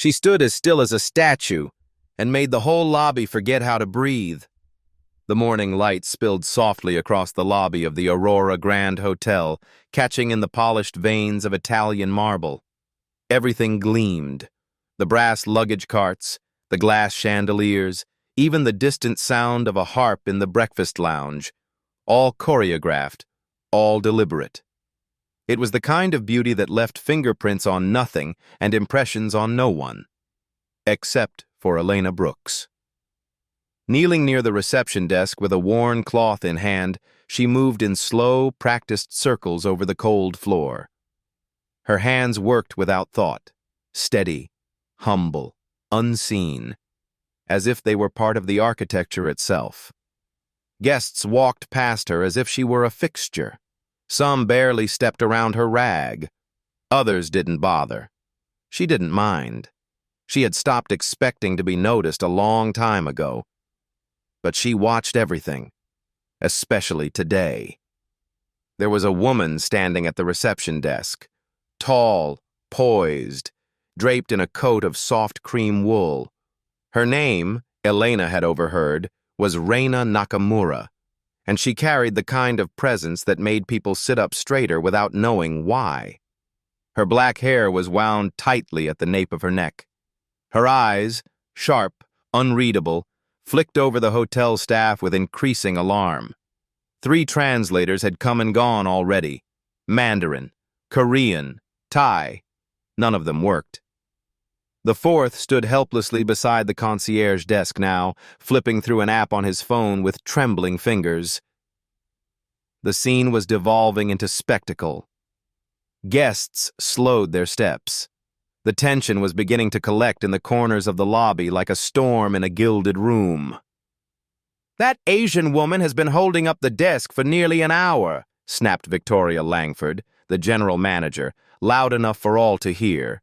She stood as still as a statue and made the whole lobby forget how to breathe. The morning light spilled softly across the lobby of the Aurora Grand Hotel, catching in the polished veins of Italian marble. Everything gleamed. The brass luggage carts, the glass chandeliers, even the distant sound of a harp in the breakfast lounge, all choreographed, all deliberate. It was the kind of beauty that left fingerprints on nothing and impressions on no one, except for Elena Brooks. Kneeling near the reception desk with a worn cloth in hand, she moved in slow, practiced circles over the cold floor. Her hands worked without thought, steady, humble, unseen, as if they were part of the architecture itself. Guests walked past her as if she were a fixture. Some barely stepped around her rag. Others didn't bother. She didn't mind. She had stopped expecting to be noticed a long time ago. But she watched everything, especially today. There was a woman standing at the reception desk, tall, poised, draped in a coat of soft cream wool. Her name, Elena had overheard, was Reina Nakamura, and she carried the kind of presence that made people sit up straighter without knowing why. Her black hair was wound tightly at the nape of her neck. Her eyes, sharp, unreadable, flicked over the hotel staff with increasing alarm. 3 translators had come and gone already. Mandarin, Korean, Thai. None of them worked. The 4th stood helplessly beside the concierge desk now, flipping through an app on his phone with trembling fingers. The scene was devolving into spectacle. Guests slowed their steps. The tension was beginning to collect in the corners of the lobby like a storm in a gilded room. "That Asian woman has been holding up the desk for nearly an hour," snapped Victoria Langford, the general manager, loud enough for all to hear.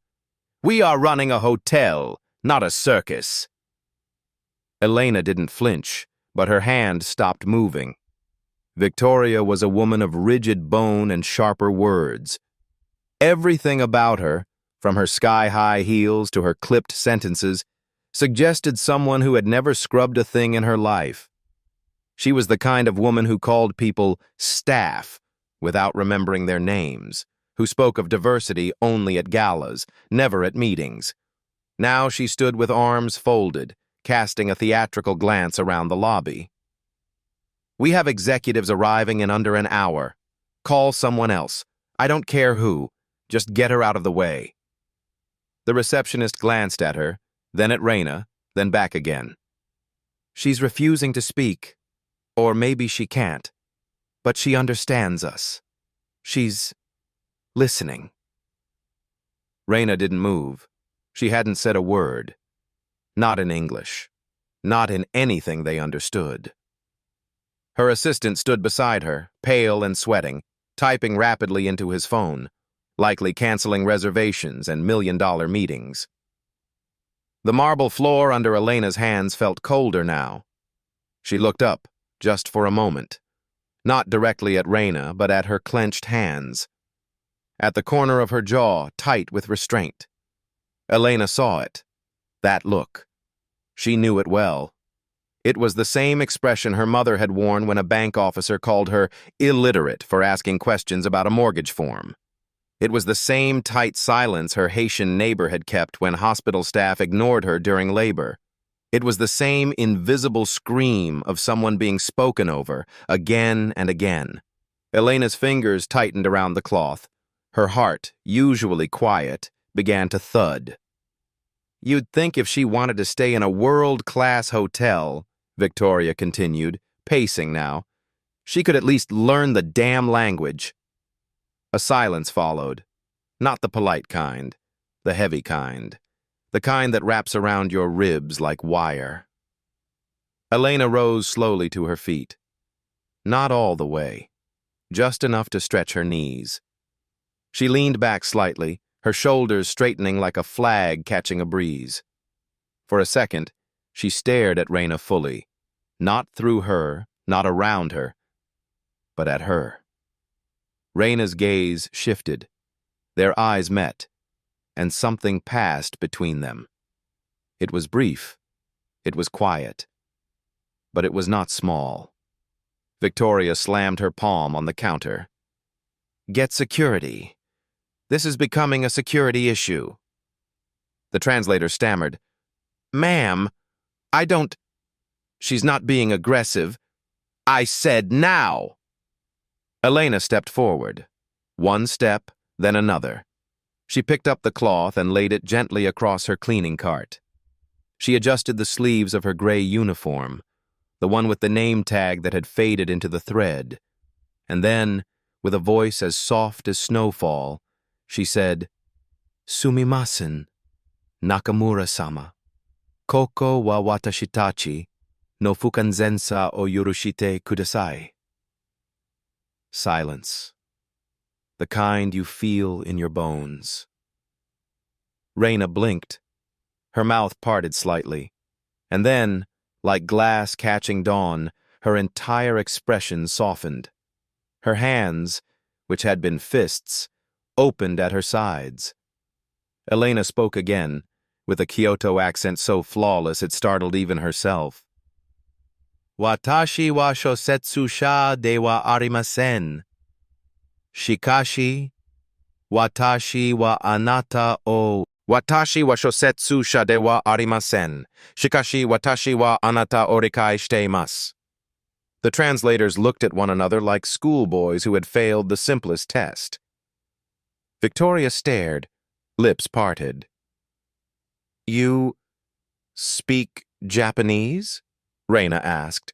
"We are running a hotel, not a circus." Elena didn't flinch, but her hand stopped moving. Victoria was a woman of rigid bone and sharper words. Everything about her, from her sky-high heels to her clipped sentences, suggested someone who had never scrubbed a thing in her life. She was the kind of woman who called people staff without remembering their names, who spoke of diversity only at galas, never at meetings. Now she stood with arms folded, casting a theatrical glance around the lobby. "We have executives arriving in under an hour. Call someone else. I don't care who. Just get her out of the way." The receptionist glanced at her, then at Reina, then back again. "She's refusing to speak. Or maybe she can't. But she understands us. She's listening." Reina didn't move. She hadn't said a word. Not in English. Not in anything they understood. Her assistant stood beside her, pale and sweating, typing rapidly into his phone, likely canceling reservations and million-dollar meetings. The marble floor under Elena's hands felt colder now. She looked up, just for a moment. Not directly at Reina, but at her clenched hands. At the corner of her jaw, tight with restraint. Elena saw it. That look. She knew it well. It was the same expression her mother had worn when a bank officer called her illiterate for asking questions about a mortgage form. It was the same tight silence her Haitian neighbor had kept when hospital staff ignored her during labor. It was the same invisible scream of someone being spoken over, again and again. Elena's fingers tightened around the cloth. Her heart, usually quiet, began to thud. "You'd think if she wanted to stay in a world-class hotel," Victoria continued, pacing now, "she could at least learn the damn language." A silence followed. Not the polite kind, the heavy kind. The kind that wraps around your ribs like wire. Elena rose slowly to her feet. Not all the way. Just enough to stretch her knees. She leaned back slightly, her shoulders straightening like a flag catching a breeze. For a second, she stared at Reina fully. Not through her, not around her, but at her. Reina's gaze shifted. Their eyes met. and something passed between them. It was brief. It was quiet. But it was not small. Victoria slammed her palm on the counter. "Get security. This is becoming a security issue." The translator stammered. "Ma'am, I don't—" "She's not being aggressive. I said now." Elena stepped forward. One step, then another. She picked up the cloth and laid it gently across her cleaning cart. She adjusted the sleeves of her gray uniform, the one with the name tag that had faded into the thread. And then, with a voice as soft as snowfall, she said, "Sumimasen, Nakamura-sama. Koko wa watashitachi, no fukanzensa o yurushite kudasai." Silence. The kind you feel in your bones. Reina blinked. Her mouth parted slightly. And then, like glass catching dawn, her entire expression softened. Her hands, which had been fists, opened at her sides. Elena spoke again, with a Kyoto accent so flawless it startled even herself. "Watashi wa shosetsu sha de wa arimasen. Shikashi, watashi wa anata o... Watashi wa shosetsu sha de wa arimasen. Shikashi, watashi wa anata o rikai shiteimasu." The translators looked at one another like schoolboys who had failed the simplest test. Victoria stared, lips parted. "You speak Japanese?" Reina asked.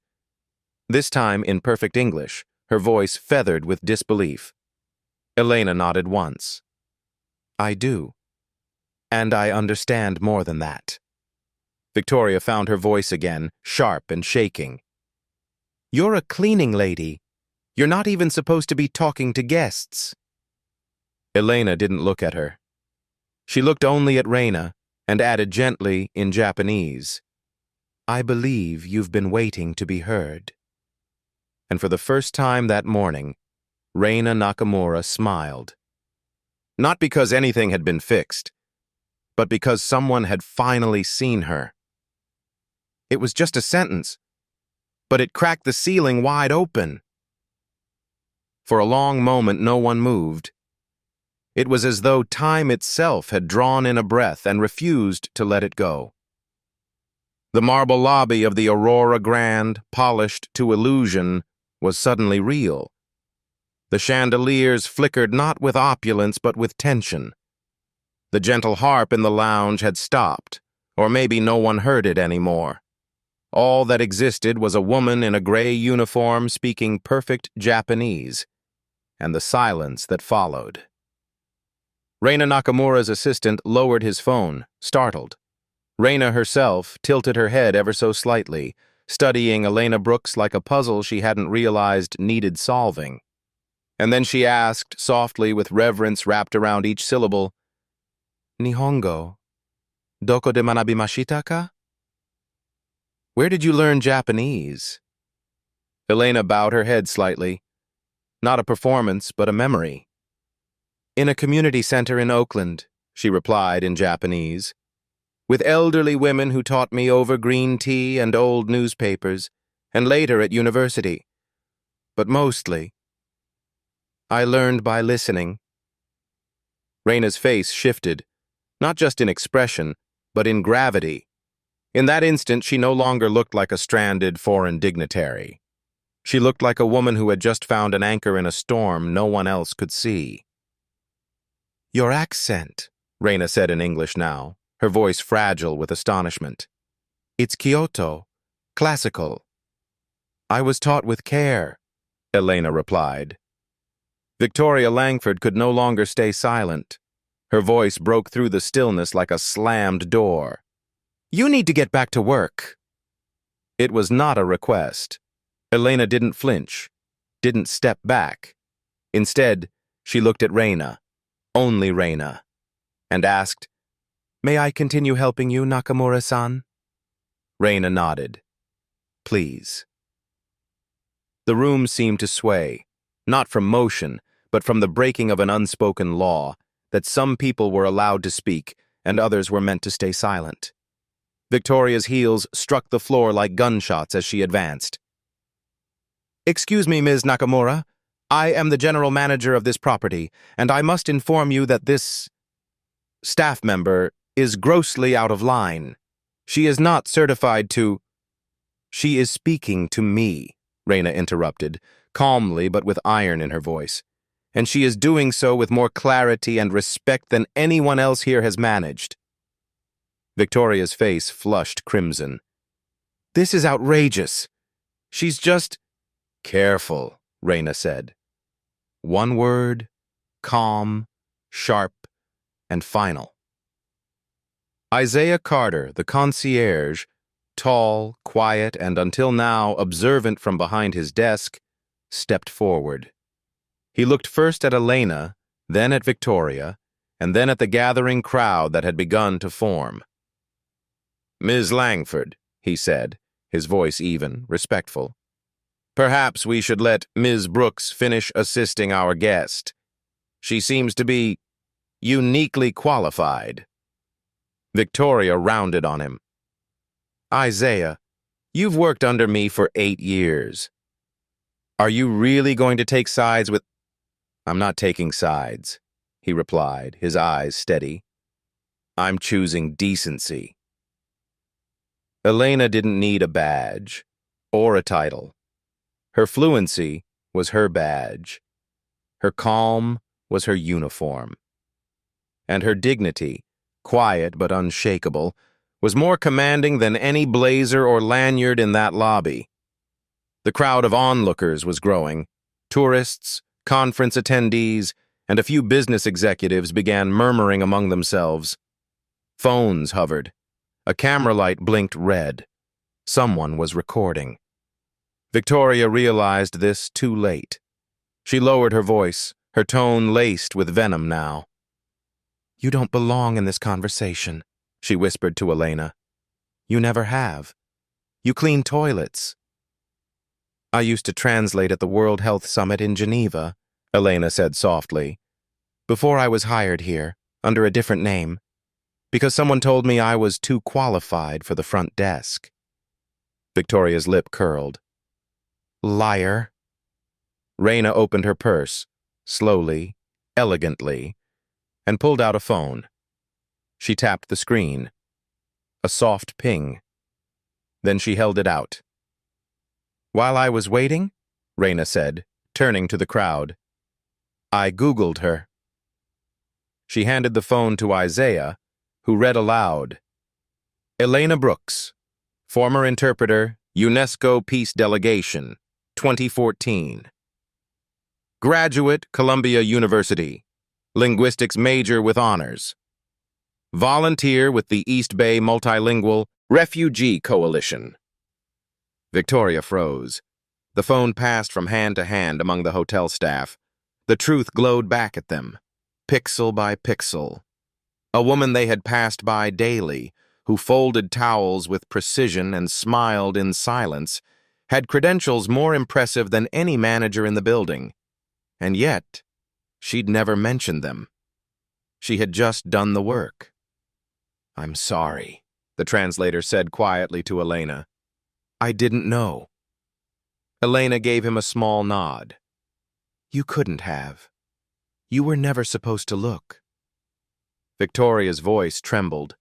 This time in perfect English, her voice feathered with disbelief. Elena nodded once. "I do. And I understand more than that." Victoria found her voice again, sharp and shaking. "You're a cleaning lady. You're not even supposed to be talking to guests." Elena didn't look at her. She looked only at Reina and added gently in Japanese, "I believe you've been waiting to be heard." And for the first time that morning, Reina Nakamura smiled. Not because anything had been fixed, but because someone had finally seen her. It was just a sentence, but it cracked the ceiling wide open. For a long moment, no one moved. It was as though time itself had drawn in a breath and refused to let it go. The marble lobby of the Aurora Grand, polished to illusion, was suddenly real. The chandeliers flickered not with opulence but with tension. The gentle harp in the lounge had stopped, or maybe no one heard it anymore. All that existed was a woman in a gray uniform speaking perfect Japanese, and the silence that followed. Reina Nakamura's assistant lowered his phone, startled. Reina herself tilted her head ever so slightly, studying Elena Brooks like a puzzle she hadn't realized needed solving. And then she asked, softly with reverence wrapped around each syllable, "Nihongo, doko de manabimashita ka?" "Where did you learn Japanese?" Elena bowed her head slightly. Not a performance, but a memory. "In a community center in Oakland," she replied in Japanese, "with elderly women who taught me over green tea and old newspapers, and later at university. But mostly, I learned by listening." Reina's face shifted, not just in expression, but in gravity. In that instant, she no longer looked like a stranded foreign dignitary. She looked like a woman who had just found an anchor in a storm no one else could see. "Your accent," Reina said in English now, her voice fragile with astonishment. "It's Kyoto, classical." "I was taught with care," Elena replied. Victoria Langford could no longer stay silent. Her voice broke through the stillness like a slammed door. "You need to get back to work." It was not a request. Elena didn't flinch, didn't step back. Instead, she looked at Reina, only Reina, and asked, "May I continue helping you, Nakamura-san?" Reina nodded. "Please." The room seemed to sway, not from motion, but from the breaking of an unspoken law, that some people were allowed to speak and others were meant to stay silent. Victoria's heels struck the floor like gunshots as she advanced. "Excuse me, Ms. Nakamura. I am the general manager of this property, and I must inform you that this staff member is grossly out of line. She is not certified to—" "She is speaking to me," Reina interrupted, calmly but with iron in her voice. "And she is doing so with more clarity and respect than anyone else here has managed." Victoria's face flushed crimson. "This is outrageous. She's just—" "Careful," Reina said. One word, calm, sharp, and final. Isaiah Carter, the concierge, tall, quiet, and until now observant from behind his desk, stepped forward. He looked first at Elena, then at Victoria, and then at the gathering crowd that had begun to form. "Ms. Langford," he said, his voice even, respectful, "perhaps we should let Ms. Brooks finish assisting our guest. She seems to be uniquely qualified." Victoria rounded on him. "Isaiah, you've worked under me for 8 years. Are you really going to take sides with—" "I'm not taking sides," he replied, his eyes steady. "I'm choosing decency." Elena didn't need a badge or a title. Her fluency was her badge. Her calm was her uniform. And her dignity, quiet but unshakable, was more commanding than any blazer or lanyard in that lobby. The crowd of onlookers was growing. Tourists, conference attendees, and a few business executives began murmuring among themselves. Phones hovered. A camera light blinked red. Someone was recording. Victoria realized this too late. She lowered her voice, her tone laced with venom now. "You don't belong in this conversation," she whispered to Elena. "You never have. You clean toilets." "I used to translate at the World Health Summit in Geneva," Elena said softly, "before I was hired here, under a different name, because someone told me I was too qualified for the front desk." Victoria's lip curled. "Liar." Reina opened her purse, slowly, elegantly, and pulled out a phone. She tapped the screen. A soft ping. Then she held it out. "While I was waiting," Reina said, turning to the crowd, "I Googled her." She handed the phone to Isaiah, who read aloud. "Elena Brooks, former interpreter, UNESCO Peace Delegation, 2014. Graduate, Columbia University, linguistics major with honors. Volunteer with the East Bay Multilingual Refugee Coalition." Victoria froze. The phone passed from hand to hand among the hotel staff. The truth glowed back at them, pixel by pixel. A woman they had passed by daily, who folded towels with precision and smiled in silence, had credentials more impressive than any manager in the building. And yet, she'd never mentioned them. She had just done the work. "I'm sorry," the translator said quietly to Elena. "I didn't know." Elena gave him a small nod. "You couldn't have. You were never supposed to look." Victoria's voice trembled.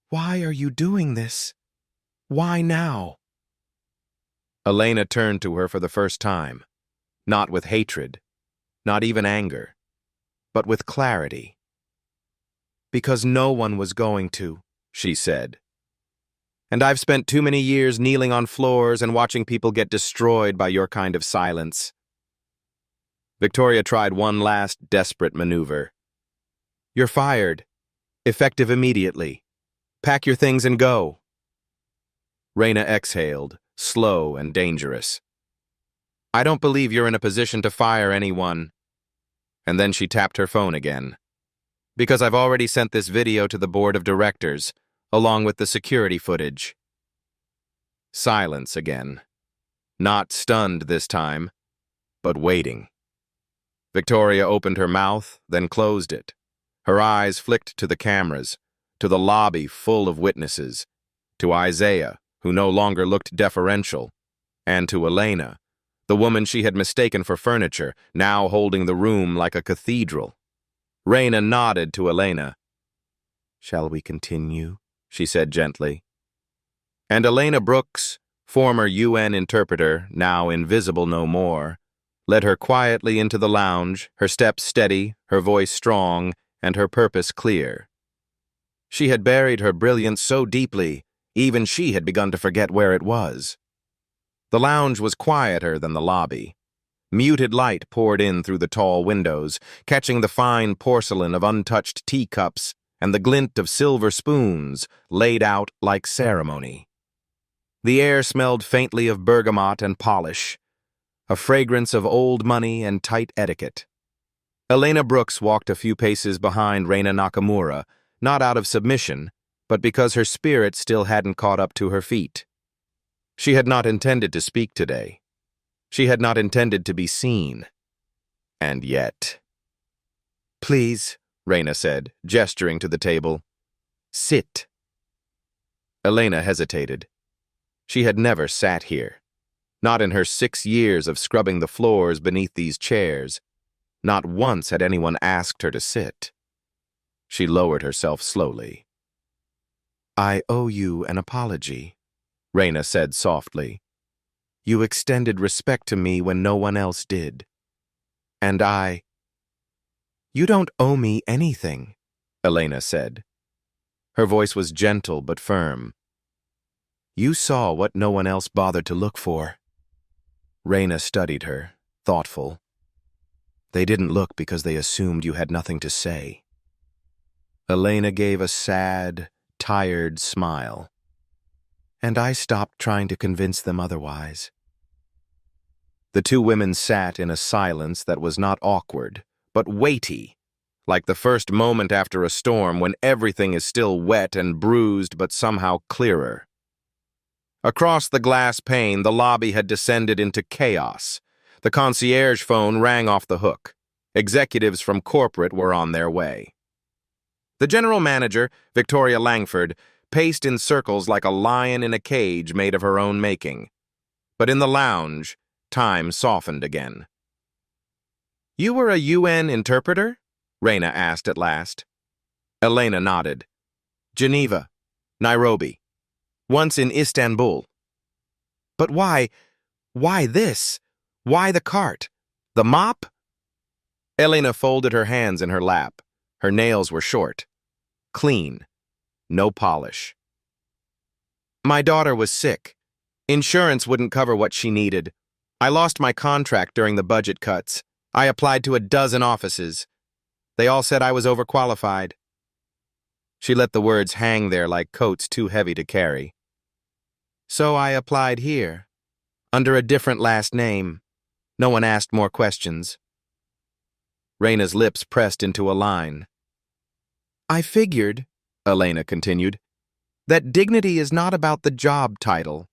"Why are you doing this? Why now?" Elena turned to her for the first time, not with hatred, not even anger, but with clarity. "Because no one was going to," she said. "And I've spent too many years kneeling on floors and watching people get destroyed by your kind of silence." Victoria tried one last desperate maneuver. "You're fired. Effective immediately. Pack your things and go." Reina exhaled, slow and dangerous. "I don't believe you're in a position to fire anyone." And then she tapped her phone again. "Because I've already sent this video to the board of directors, along with the security footage." Silence again. Not stunned this time, but waiting. Victoria opened her mouth, then closed it. Her eyes flicked to the cameras, to the lobby full of witnesses, to Isaiah, who no longer looked deferential, and to Elena, the woman she had mistaken for furniture, now holding the room like a cathedral. Raina nodded to Elena. "Shall we continue?" she said gently. And Elena Brooks, former UN interpreter, now invisible no more, led her quietly into the lounge, her steps steady, her voice strong, and her purpose clear. She had buried her brilliance so deeply, even she had begun to forget where it was. The lounge was quieter than the lobby. Muted light poured in through the tall windows, catching the fine porcelain of untouched teacups and the glint of silver spoons laid out like ceremony. The air smelled faintly of bergamot and polish, a fragrance of old money and tight etiquette. Elena Brooks walked a few paces behind Raina Nakamura, not out of submission, but because her spirit still hadn't caught up to her feet. She had not intended to speak today. She had not intended to be seen. And yet... "Please," Raina said, gesturing to the table. "Sit." Elena hesitated. She had never sat here. Not in her 6 years of scrubbing the floors beneath these chairs. Not once had anyone asked her to sit. She lowered herself slowly. "I owe you an apology," Raina said softly. "You extended respect to me when no one else did. And I—" "You don't owe me anything," Elena said. Her voice was gentle but firm. "You saw what no one else bothered to look for." Raina studied her, thoughtful. "They didn't look because they assumed you had nothing to say." Elena gave a sad, tired smile. "And I stopped trying to convince them otherwise." The two women sat in a silence that was not awkward, but weighty, like the first moment after a storm when everything is still wet and bruised but somehow clearer. Across the glass pane, the lobby had descended into chaos. The concierge phone rang off the hook. Executives from corporate were on their way. The general manager, Victoria Langford, paced in circles like a lion in a cage made of her own making. But in the lounge, time softened again. "You were a UN interpreter?" Raina asked at last. Elena nodded. "Geneva, Nairobi. Once in Istanbul." "But why this? Why the cart? The mop?" Elena folded her hands in her lap. Her nails were short, clean, no polish. "My daughter was sick. Insurance wouldn't cover what she needed. I lost my contract during the budget cuts. I applied to a dozen offices. They all said I was overqualified." She let the words hang there like coats too heavy to carry. "So I applied here, under a different last name. No one asked more questions." Raina's lips pressed into a line. "I figured," Elena continued, "that dignity is not about the job title.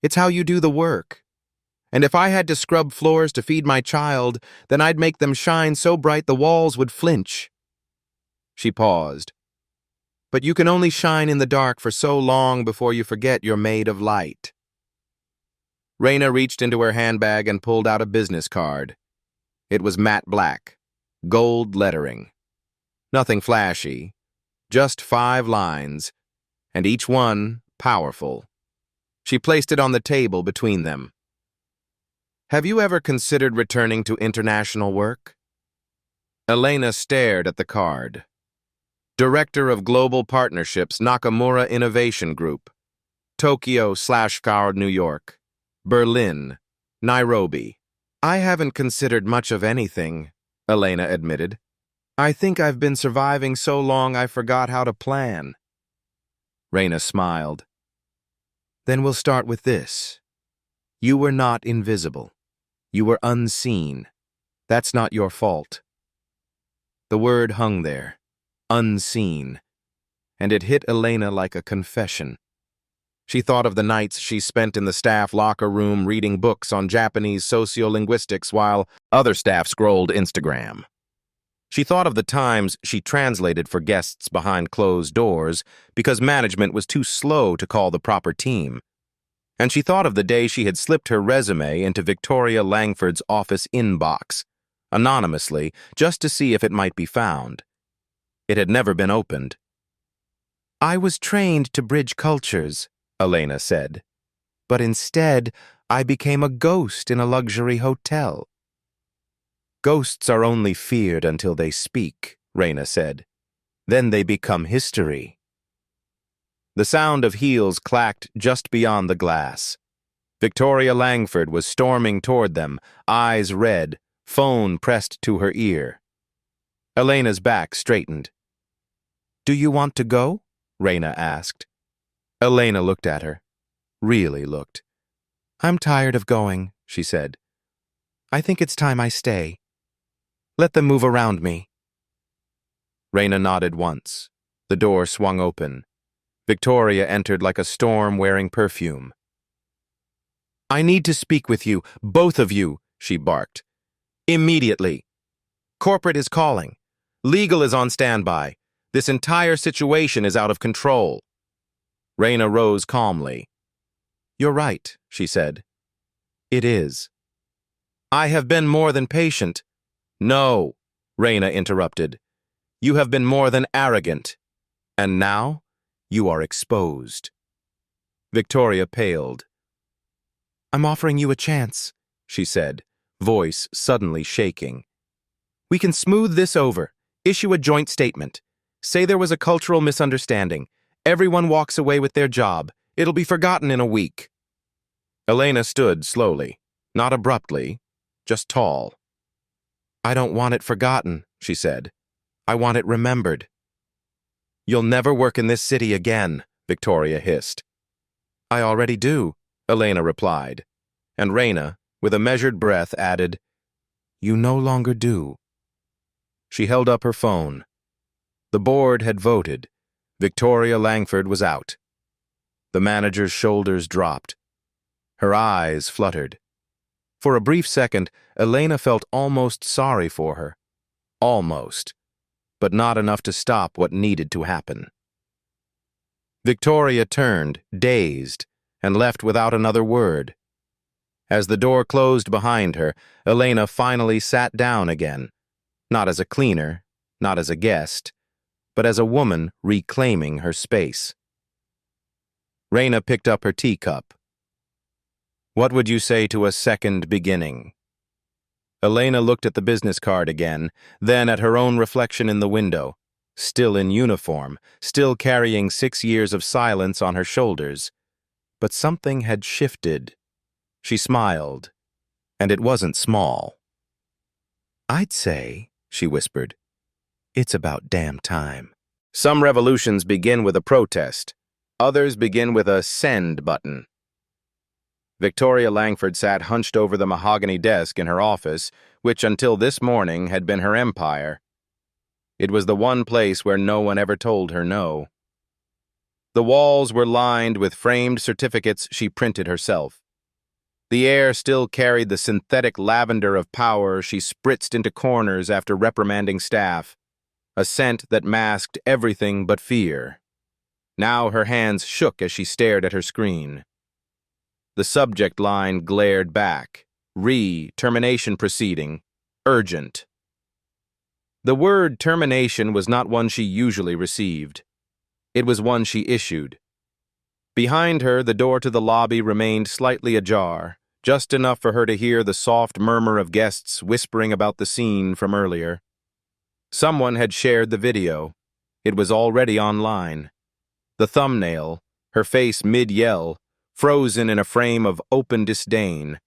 It's how you do the work. And if I had to scrub floors to feed my child, then I'd make them shine so bright the walls would flinch." She paused. "But you can only shine in the dark for so long before you forget you're made of light." Raina reached into her handbag and pulled out a business card. It was matte black, gold lettering. Nothing flashy, just 5 lines, and each one powerful. She placed it on the table between them. "Have you ever considered returning to international work?" Elena stared at the card. Director of Global Partnerships, Nakamura Innovation Group. Tokyo/New York. Berlin. Nairobi. "I haven't considered much of anything," Elena admitted. "I think I've been surviving so long I forgot how to plan." Raina smiled. "Then we'll start with this. You were not invisible. You were unseen. That's not your fault." The word hung there, unseen, and it hit Elena like a confession. She thought of the nights she spent in the staff locker room reading books on Japanese sociolinguistics while other staff scrolled Instagram. She thought of the times she translated for guests behind closed doors because management was too slow to call the proper team. And she thought of the day she had slipped her resume into Victoria Langford's office inbox, anonymously, just to see if it might be found. It had never been opened. "I was trained to bridge cultures," Elena said. "But instead, I became a ghost in a luxury hotel." "Ghosts are only feared until they speak," Raina said. "Then they become history." The sound of heels clacked just beyond the glass. Victoria Langford was storming toward them, eyes red, phone pressed to her ear. Elena's back straightened. "Do you want to go?" Raina asked. Elena looked at her. Really looked. "I'm tired of going," she said. "I think it's time I stay. Let them move around me." Raina nodded once. The door swung open. Victoria entered like a storm wearing perfume. "I need to speak with you, both of you," she barked. "Immediately. Corporate is calling. Legal is on standby. This entire situation is out of control." Raina rose calmly. "You're right," she said. "It is." "I have been more than patient." "No," Raina interrupted. "You have been more than arrogant. And now, you are exposed." Victoria paled. "I'm offering you a chance," she said, voice suddenly shaking. "We can smooth this over, issue a joint statement. Say there was a cultural misunderstanding. Everyone walks away with their job. It'll be forgotten in a week." Elena stood slowly, not abruptly, just tall. "I don't want it forgotten," she said. "I want it remembered." "You'll never work in this city again," Victoria hissed. "I already do," Elena replied. And Raina, with a measured breath, added, "You no longer do." She held up her phone. The board had voted. Victoria Langford was out. The manager's shoulders dropped. Her eyes fluttered. For a brief second, Elena felt almost sorry for her. Almost. But not enough to stop what needed to happen. Victoria turned, dazed, and left without another word. As the door closed behind her, Elena finally sat down again, not as a cleaner, not as a guest, but as a woman reclaiming her space. Raina picked up her teacup. "What would you say to a second beginning?" Elena looked at the business card again, then at her own reflection in the window, still in uniform, still carrying 6 years of silence on her shoulders. But something had shifted. She smiled, and it wasn't small. "I'd say," she whispered, "it's about damn time." Some revolutions begin with a protest. Others begin with a send button. Victoria Langford sat hunched over the mahogany desk in her office, which until this morning had been her empire. It was the one place where no one ever told her no. The walls were lined with framed certificates she printed herself. The air still carried the synthetic lavender of power she spritzed into corners after reprimanding staff, a scent that masked everything but fear. Now her hands shook as she stared at her screen. The subject line glared back. Termination proceeding. Urgent. The word termination was not one she usually received. It was one she issued. Behind her, the door to the lobby remained slightly ajar, just enough for her to hear the soft murmur of guests whispering about the scene from earlier. Someone had shared the video. It was already online. The thumbnail, her face mid-yell, frozen in a frame of open disdain.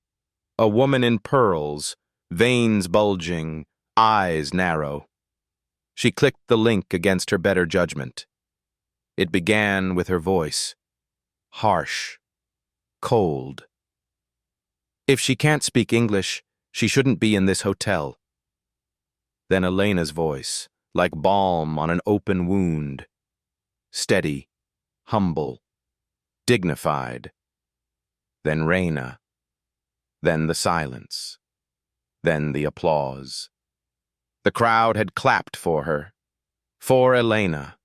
A woman in pearls, veins bulging, eyes narrow. She clicked the link against her better judgment. It began with her voice. Harsh. Cold. "If she can't speak English, she shouldn't be in this hotel." Then Elena's voice, like balm on an open wound. Steady, humble, dignified. Then Raina. Then the silence. Then the applause. The crowd had clapped for her. For Elena.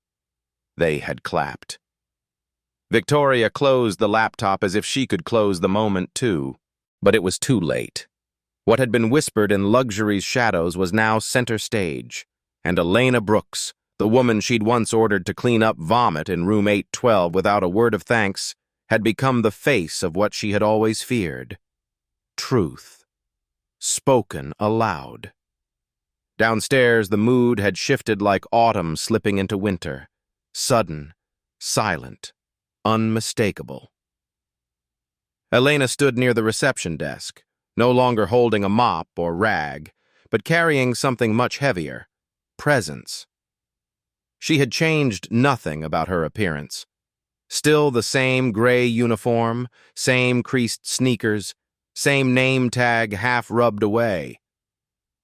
They had clapped. Victoria closed the laptop as if she could close the moment too. But it was too late. What had been whispered in luxury's shadows was now center stage. And Elena Brooks, the woman she'd once ordered to clean up vomit in room 812 without a word of thanks, had become the face of what she had always feared. Truth. Spoken aloud. Downstairs, the mood had shifted like autumn slipping into winter. Sudden, silent, unmistakable. Elena stood near the reception desk, no longer holding a mop or rag, but carrying something much heavier, presence. She had changed nothing about her appearance. Still the same gray uniform, same creased sneakers, same name tag half rubbed away.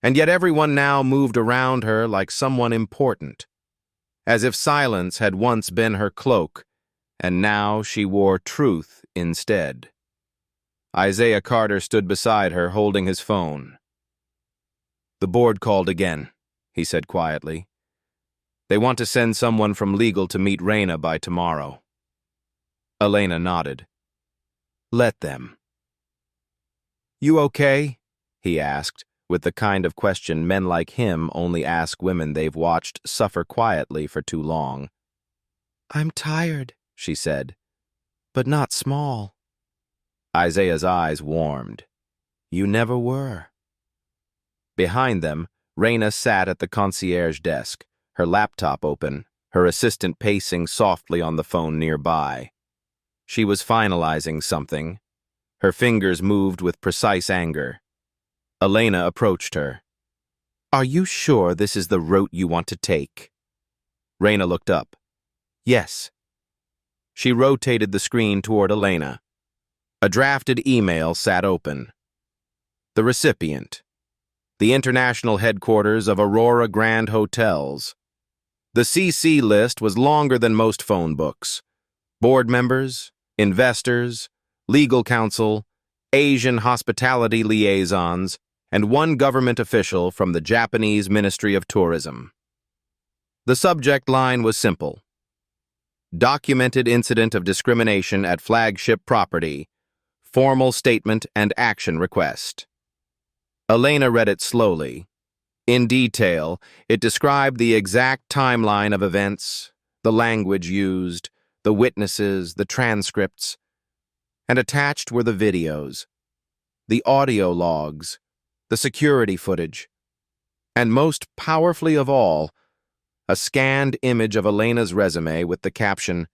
And yet everyone now moved around her like someone important, as if silence had once been her cloak, and now she wore truth instead. Isaiah Carter stood beside her, holding his phone. "The board called again," he said quietly. "They want to send someone from legal to meet Raina by tomorrow." Elena nodded. "Let them." "You okay?" he asked, with the kind of question men like him only ask women they've watched suffer quietly for too long. "I'm tired," she said, "but not small." Isaiah's eyes warmed. "You never were." Behind them, Raina sat at the concierge desk, her laptop open, her assistant pacing softly on the phone nearby. She was finalizing something. Her fingers moved with precise anger. Elena approached her. "Are you sure this is the route you want to take?" Raina looked up. "Yes." She rotated the screen toward Elena. A drafted email sat open. The recipient. The international headquarters of Aurora Grand Hotels. The CC list was longer than most phone books. Board members, investors, legal counsel, Asian hospitality liaisons, and one government official from the Japanese Ministry of Tourism. The subject line was simple. Documented incident of discrimination at flagship property. Formal statement and action request. Elena read it slowly. In detail, it described the exact timeline of events, the language used, the witnesses, the transcripts, and attached were the videos, the audio logs, the security footage, and most powerfully of all, a scanned image of Elena's resume with the caption,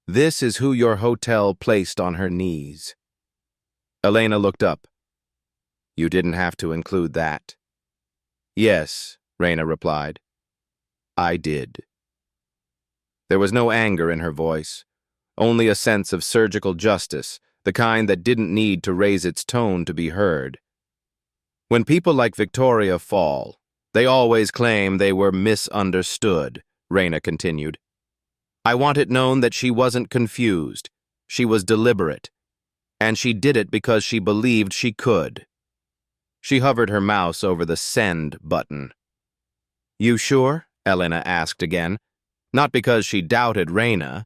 "This is who your hotel placed on her knees." Elena looked up. "You didn't have to include that." "Yes," Raina replied. "I did." There was no anger in her voice, only a sense of surgical justice, the kind that didn't need to raise its tone to be heard. When people like Victoria fall, they always claim they were misunderstood, Raina continued. I want it known that she wasn't confused. She was deliberate. And she did it because she believed she could. She hovered her mouse over the send button. "You sure?" Elena asked again, not because she doubted Raina,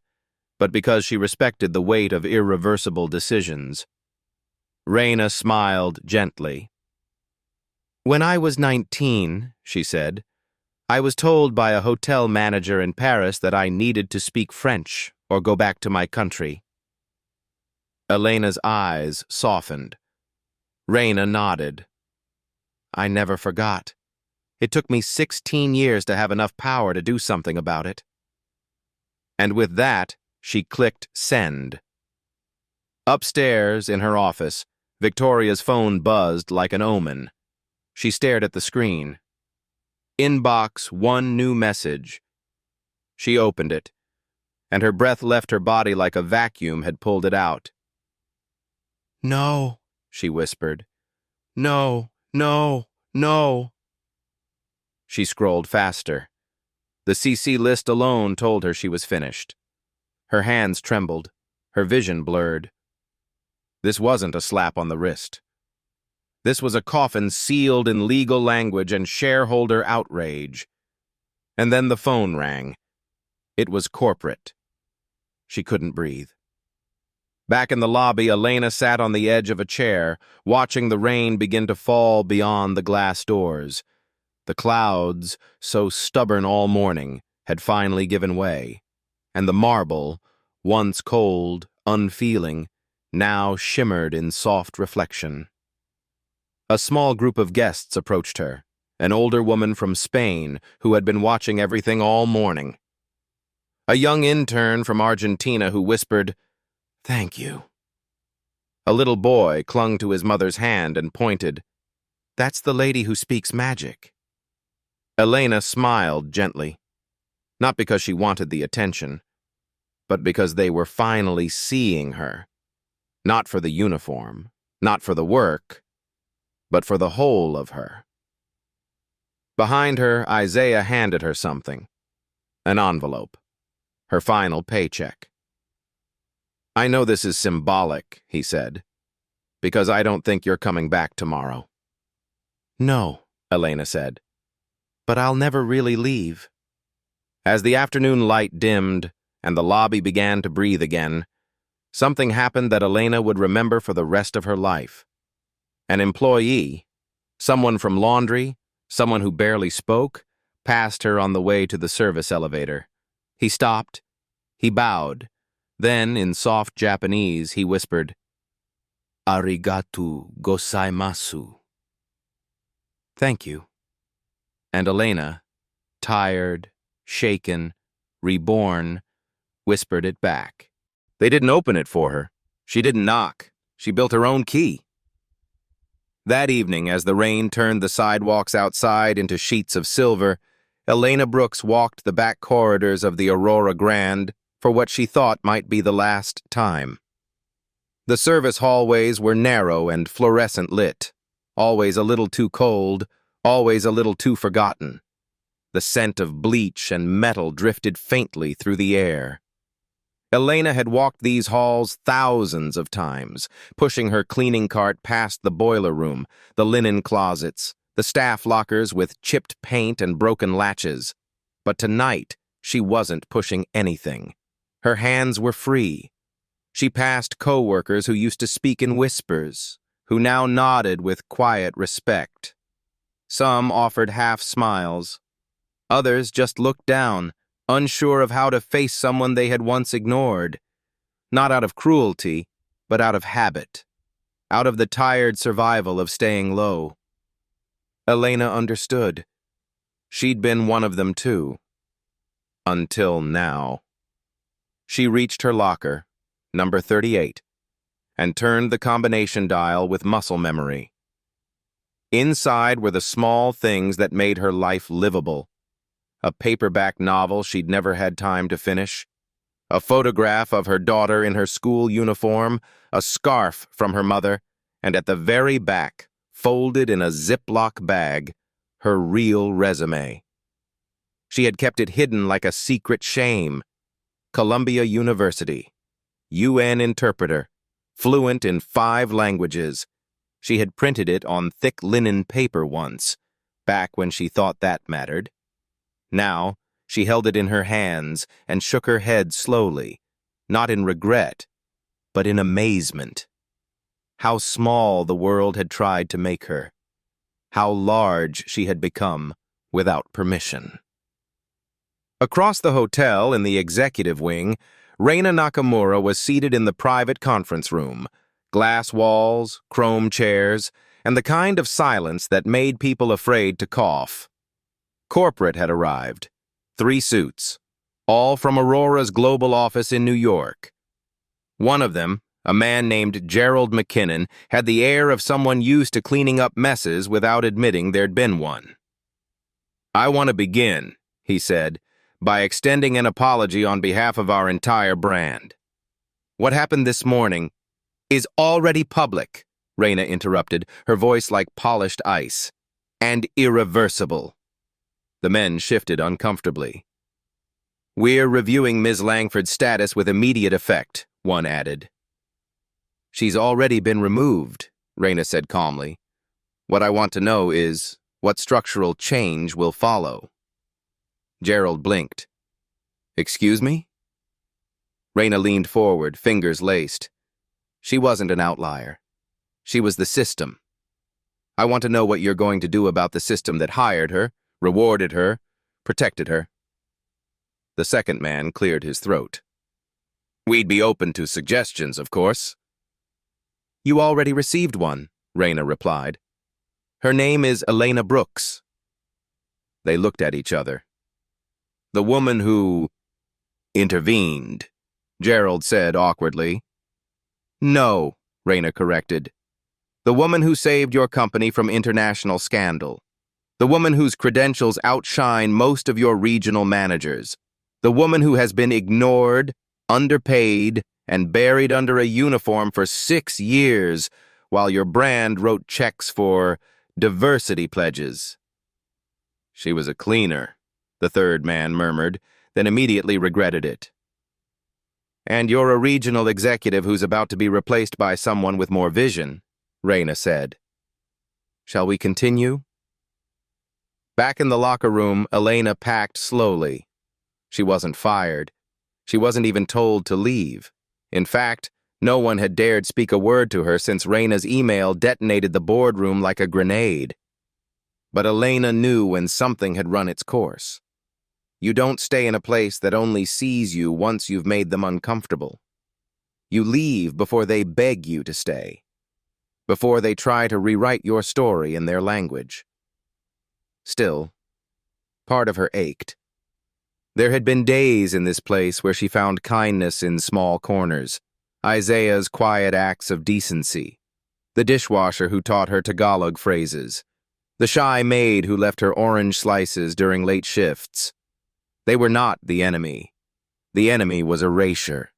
but because she respected the weight of irreversible decisions. Raina smiled gently. "When I was 19, she said, I was told by a hotel manager in Paris that I needed to speak French or go back to my country." Elena's eyes softened. Raina nodded. "I never forgot. It took me 16 years to have enough power to do something about it." And with that, she clicked send. Upstairs, in her office, Victoria's phone buzzed like an omen. She stared at the screen. Inbox, one new message. She opened it, and her breath left her body like a vacuum had pulled it out. "No," she whispered. "No, no, no." She scrolled faster. The CC list alone told her she was finished. Her hands trembled, her vision blurred. This wasn't a slap on the wrist. This was a coffin sealed in legal language and shareholder outrage. And then the phone rang. It was corporate. She couldn't breathe. Back in the lobby, Elena sat on the edge of a chair, watching the rain begin to fall beyond the glass doors. The clouds, so stubborn all morning, had finally given way, and the marble, once cold, unfeeling, now shimmered in soft reflection. A small group of guests approached her, an older woman from Spain who had been watching everything all morning. A young intern from Argentina who whispered, "Thank you." A little boy clung to his mother's hand and pointed, "That's the lady who speaks magic." Elena smiled gently, not because she wanted the attention, but because they were finally seeing her. Not for the uniform, not for the work, but for the whole of her. Behind her, Isaiah handed her something. An envelope. Her final paycheck. "I know this is symbolic," he said, "because I don't think you're coming back tomorrow." "No," Elena said, "but I'll never really leave." As the afternoon light dimmed and the lobby began to breathe again, something happened that Elena would remember for the rest of her life. An employee, someone from laundry, someone who barely spoke, passed her on the way to the service elevator. He stopped. He bowed. Then, in soft Japanese, he whispered, "Arigatou gozaimasu." "Thank you." And Elena, tired, shaken, reborn, whispered it back. They didn't open it for her. She didn't knock. She built her own key. That evening, as the rain turned the sidewalks outside into sheets of silver, Elena Brooks walked the back corridors of the Aurora Grand for what she thought might be the last time. The service hallways were narrow and fluorescent lit, always a little too cold, always a little too forgotten. The scent of bleach and metal drifted faintly through the air. Elena had walked these halls thousands of times, pushing her cleaning cart past the boiler room, the linen closets, the staff lockers with chipped paint and broken latches. But tonight, she wasn't pushing anything. Her hands were free. She passed co-workers who used to speak in whispers, who now nodded with quiet respect. Some offered half smiles. Others just looked down, unsure of how to face someone they had once ignored. Not out of cruelty, but out of habit. Out of the tired survival of staying low. Elena understood. She'd been one of them too. Until now. She reached her locker, number 38, and turned the combination dial with muscle memory. Inside were the small things that made her life livable. A paperback novel she'd never had time to finish, a photograph of her daughter in her school uniform, a scarf from her mother, and at the very back, folded in a Ziploc bag, her real resume. She had kept it hidden like a secret shame. Columbia University, UN interpreter, fluent in 5 languages. She had printed it on thick linen paper once, back when she thought that mattered. Now, she held it in her hands and shook her head slowly, not in regret, but in amazement. How small the world had tried to make her. How large she had become without permission. Across the hotel in the executive wing, Reina Nakamura was seated in the private conference room, glass walls, chrome chairs, and the kind of silence that made people afraid to cough. Corporate had arrived. 3 suits, all from Aurora's global office in New York. One of them, a man named Gerald McKinnon, had the air of someone used to cleaning up messes without admitting there'd been one. "I want to begin," he said, "by extending an apology on behalf of our entire brand. What happened this morning is already public," Reina interrupted, her voice like polished ice, "and irreversible." The men shifted uncomfortably. "We're reviewing Ms. Langford's status with immediate effect," one added. "She's already been removed," Reina said calmly. What I want to know is what structural change will follow. Gerald blinked. Excuse me? Raina leaned forward, fingers laced. She wasn't an outlier. She was the system. I want to know what you're going to do about the system that hired her, rewarded her, protected her. The second man cleared his throat. We'd be open to suggestions, of course. You already received one, Raina replied. Her name is Elena Brooks. They looked at each other. The woman who intervened, Gerald said awkwardly. No, Raina corrected. The woman who saved your company from international scandal. The woman whose credentials outshine most of your regional managers. The woman who has been ignored, underpaid, and buried under a uniform for 6 years while your brand wrote checks for diversity pledges. She was a cleaner, the third man murmured, then immediately regretted it. And you're a regional executive who's about to be replaced by someone with more vision, Raina said. Shall we continue? Back in the locker room, Elena packed slowly. She wasn't fired. She wasn't even told to leave. In fact, no one had dared speak a word to her since Raina's email detonated the boardroom like a grenade. But Elena knew when something had run its course. You don't stay in a place that only sees you once you've made them uncomfortable. You leave before they beg you to stay, before they try to rewrite your story in their language. Still, part of her ached. There had been days in this place where she found kindness in small corners, Isaiah's quiet acts of decency, the dishwasher who taught her Tagalog phrases, the shy maid who left her orange slices during late shifts. They were not the enemy. The enemy was erasure.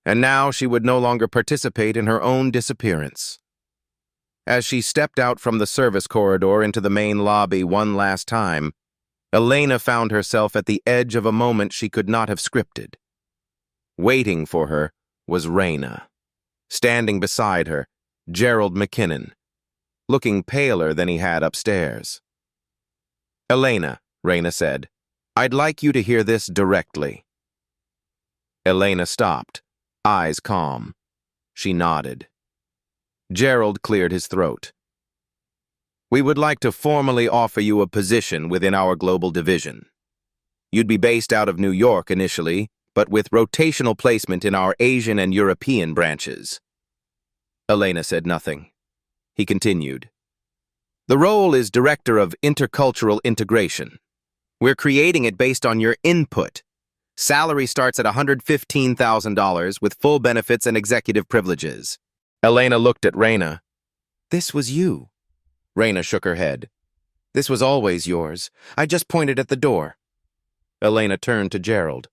And now she would no longer participate in her own disappearance. As she stepped out from the service corridor into the main lobby one last time, Elena found herself at the edge of a moment she could not have scripted. Waiting for her was Raina. Standing beside her, Gerald McKinnon, looking paler than he had upstairs. Elena, Raina said, I'd like you to hear this directly. Elena stopped, eyes calm. She nodded. Gerald cleared his throat. We would like to formally offer you a position within our global division. You'd be based out of New York initially, but with rotational placement in our Asian and European branches. Elena said nothing. He continued. The role is Director of Intercultural Integration. We're creating it based on your input. Salary starts at $115,000 with full benefits and executive privileges. Elena looked at Raina. This was you. Raina shook her head. This was always yours. I just pointed at the door. Elena turned to Gerald.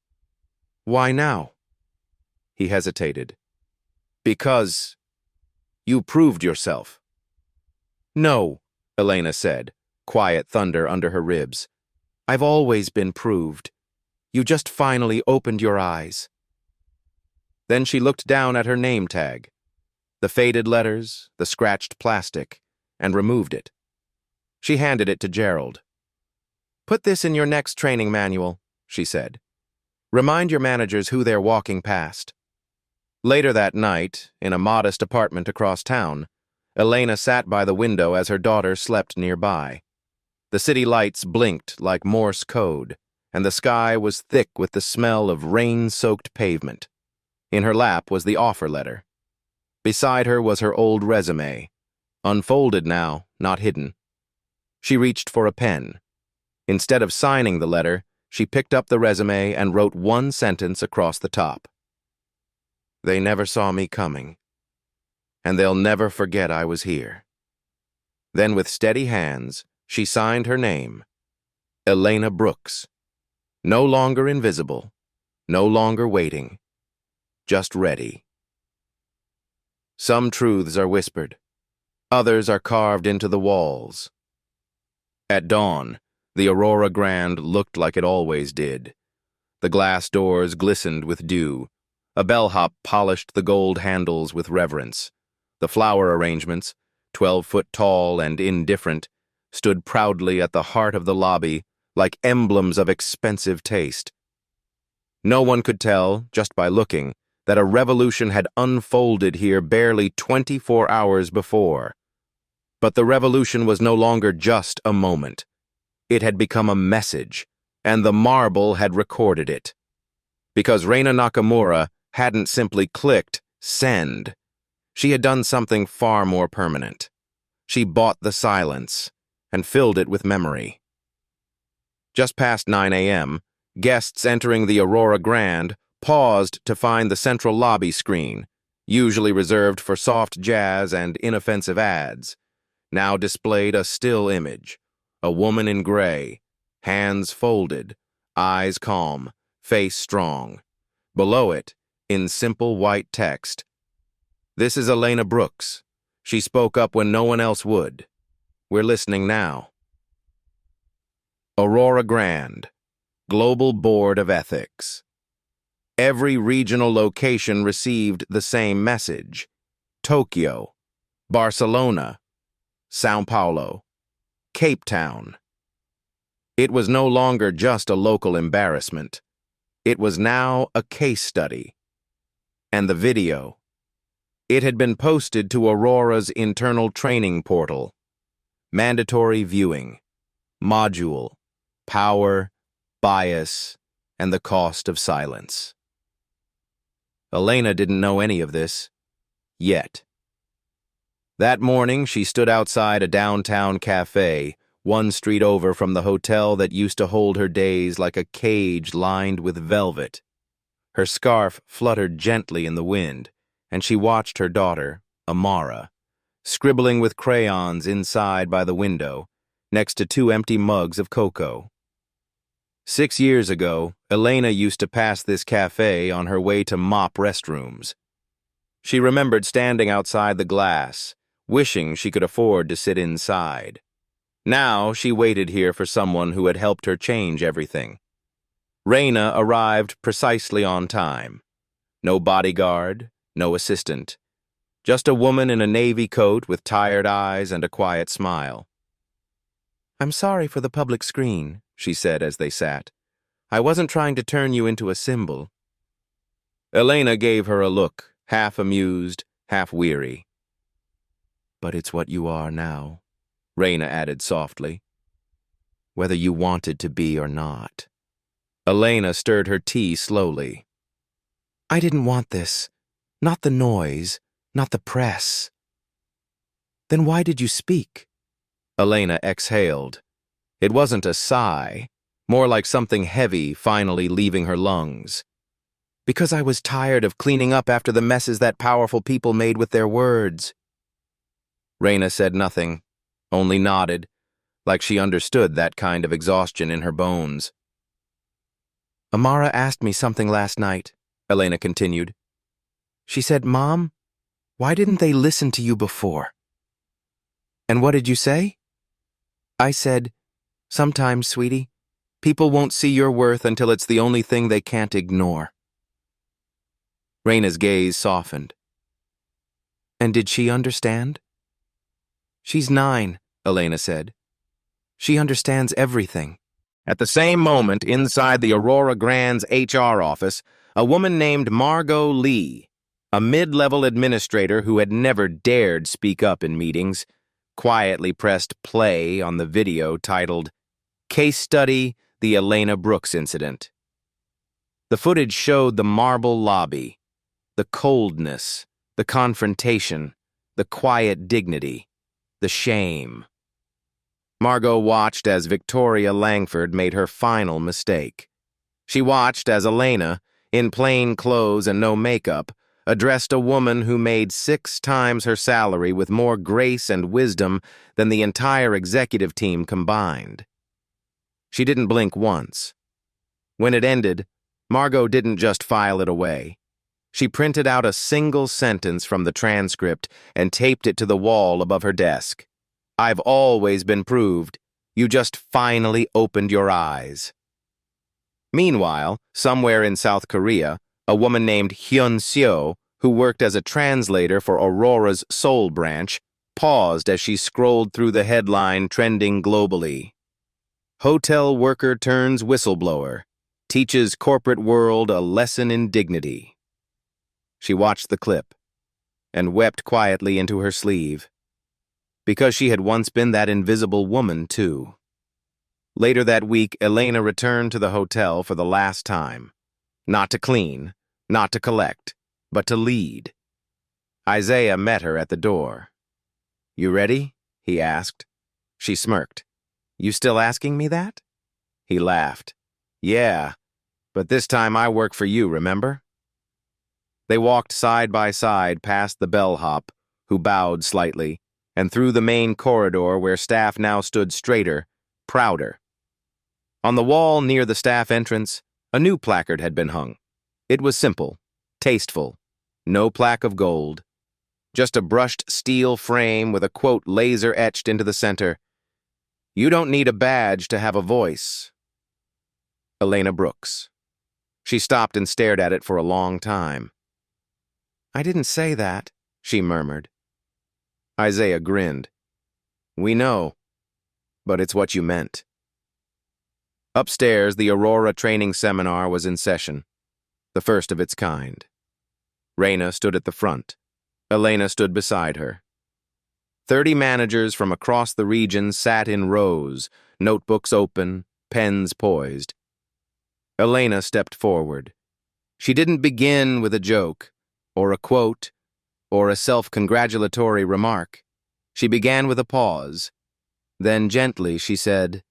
Why now? He hesitated. Because you proved yourself. No, Elena said, quiet thunder under her ribs. I've always been proved. You just finally opened your eyes. Then she looked down at her name tag, the faded letters, the scratched plastic, and removed it. She handed it to Gerald. Put this in your next training manual, she said. Remind your managers who they're walking past. Later that night, in a modest apartment across town, Elena sat by the window as her daughter slept nearby. The city lights blinked like Morse code, and the sky was thick with the smell of rain-soaked pavement. In her lap was the offer letter. Beside her was her old resume, unfolded now, not hidden. She reached for a pen. Instead of signing the letter, she picked up the resume and wrote one sentence across the top. They never saw me coming, and they'll never forget I was here. Then with steady hands, she signed her name, Elena Brooks. No longer invisible, no longer waiting, just ready. Some truths are whispered, others are carved into the walls. At dawn, the Aurora Grand looked like it always did. The glass doors glistened with dew. A bellhop polished the gold handles with reverence. The flower arrangements, 12-foot tall and indifferent, stood proudly at the heart of the lobby like emblems of expensive taste. No one could tell, just by looking, that a revolution had unfolded here barely 24 hours before. But the revolution was no longer just a moment. It had become a message, and the marble had recorded it. Because Reina Nakamura hadn't simply clicked send. She had done something far more permanent. She bought the silence and filled it with memory. Just past 9 a.m., guests entering the Aurora Grand paused to find the central lobby screen, usually reserved for soft jazz and inoffensive ads, now displayed a still image, a woman in gray, hands folded, eyes calm, face strong. Below it, in simple white text, "This is Elena Brooks. She spoke up when no one else would. We're listening now." Aurora Grand, Global Board of Ethics. Every regional location received the same message. Tokyo, Barcelona, Sao Paulo, Cape Town. It was no longer just a local embarrassment. It was now a case study. And the video. It had been posted to Aurora's internal training portal. Mandatory viewing, module, power, bias, and the cost of silence. Elena didn't know any of this, yet. That morning, she stood outside a downtown cafe, one street over from the hotel that used to hold her days like a cage lined with velvet. Her scarf fluttered gently in the wind, and she watched her daughter, Amara, scribbling with crayons inside by the window, next to 2 empty mugs of cocoa. 6 years ago, Elena used to pass this cafe on her way to mop restrooms. She remembered standing outside the glass, wishing she could afford to sit inside. Now she waited here for someone who had helped her change everything. Reina arrived precisely on time. No bodyguard, no assistant. Just a woman in a navy coat with tired eyes and a quiet smile. "I'm sorry for the public screen," she said as they sat. "I wasn't trying to turn you into a symbol." Elena gave her a look, half amused, half weary. "But it's what you are now," Reina added softly. "Whether you wanted to be or not." Elena stirred her tea slowly. "I didn't want this. Not the noise, not the press." "Then why did you speak?" Elena exhaled. It wasn't a sigh, more like something heavy finally leaving her lungs. "Because I was tired of cleaning up after the messes that powerful people made with their words." Reina said nothing, only nodded, like she understood that kind of exhaustion in her bones. "Amara asked me something last night," Elena continued. "She said, 'Mom, why didn't they listen to you before?' And what did you say?" "I said, 'Sometimes, sweetie, people won't see your worth until it's the only thing they can't ignore.'" Reina's gaze softened. "And did she understand?" "She's 9, Elena said. She understands everything." At the same moment, inside the Aurora Grand's HR office, a woman named Margot Lee, a mid-level administrator who had never dared speak up in meetings, quietly pressed play on the video titled, "Case Study, the Elena Brooks Incident." The footage showed the marble lobby, the coldness, the confrontation, the quiet dignity, the shame. Margot watched as Victoria Langford made her final mistake. She watched as Elena, in plain clothes and no makeup, addressed a woman who made 6 times her salary with more grace and wisdom than the entire executive team combined. She didn't blink once. When it ended, Margot didn't just file it away. She printed out a single sentence from the transcript and taped it to the wall above her desk. "I've always been proved. You just finally opened your eyes." Meanwhile, somewhere in South Korea, a woman named Hyun Seo, who worked as a translator for Aurora's Seoul branch, paused as she scrolled through the headline trending globally. Hotel worker turns whistleblower, teaches corporate world a lesson in dignity. She watched the clip and wept quietly into her sleeve, because she had once been that invisible woman, too. Later that week, Elena returned to the hotel for the last time. Not to clean, not to collect, but to lead. Isaiah met her at the door. "You ready?" he asked. She smirked. "You still asking me that?" He laughed. "Yeah, but this time I work for you, remember?" They walked side by side past the bellhop, who bowed slightly, and through the main corridor where staff now stood straighter, prouder. On the wall near the staff entrance, a new placard had been hung. It was simple, tasteful, no plaque of gold, just a brushed steel frame with a quote laser-etched into the center. "You don't need a badge to have a voice." Elena Brooks. She stopped and stared at it for a long time. "I didn't say that," she murmured. Isaiah grinned. "We know, but it's what you meant." Upstairs, the Aurora training seminar was in session, the first of its kind. Raina stood at the front. Elena stood beside her. 30 managers from across the region sat in rows, notebooks open, pens poised. Elena stepped forward. She didn't begin with a joke, or a quote, or a self-congratulatory remark. She began with a pause. Then gently she said,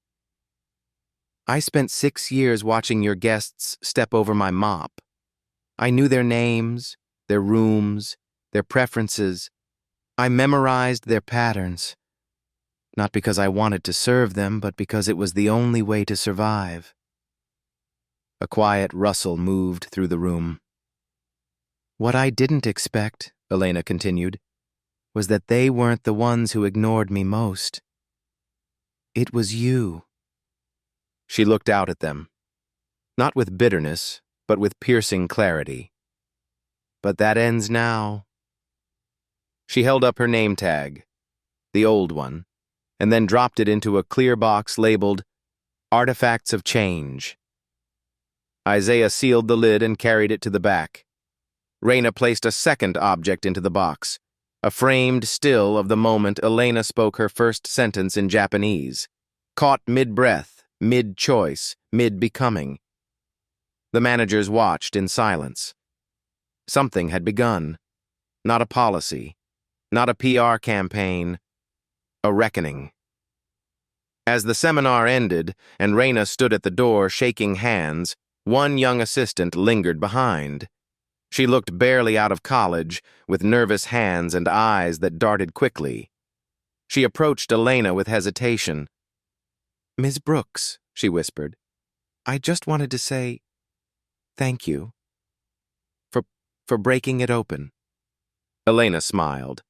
"I spent 6 years watching your guests step over my mop. I knew their names, their rooms, their preferences. I memorized their patterns. Not because I wanted to serve them, but because it was the only way to survive." A quiet rustle moved through the room. "What I didn't expect," Elena continued, "was that they weren't the ones who ignored me most. It was you." She looked out at them, not with bitterness, but with piercing clarity. "But that ends now." She held up her name tag, the old one, and then dropped it into a clear box labeled Artifacts of Change. Isaiah sealed the lid and carried it to the back. Raina placed a second object into the box, a framed still of the moment Elena spoke her first sentence in Japanese, caught mid-breath, mid-choice, mid-becoming. The managers watched in silence. Something had begun. Not a policy, not a PR campaign, a reckoning. As the seminar ended and Raina stood at the door shaking hands, one young assistant lingered behind. She looked barely out of college, with nervous hands and eyes that darted quickly. She approached Elena with hesitation. "Ms. Brooks," she whispered, "I just wanted to say thank you for breaking it open." Elena smiled.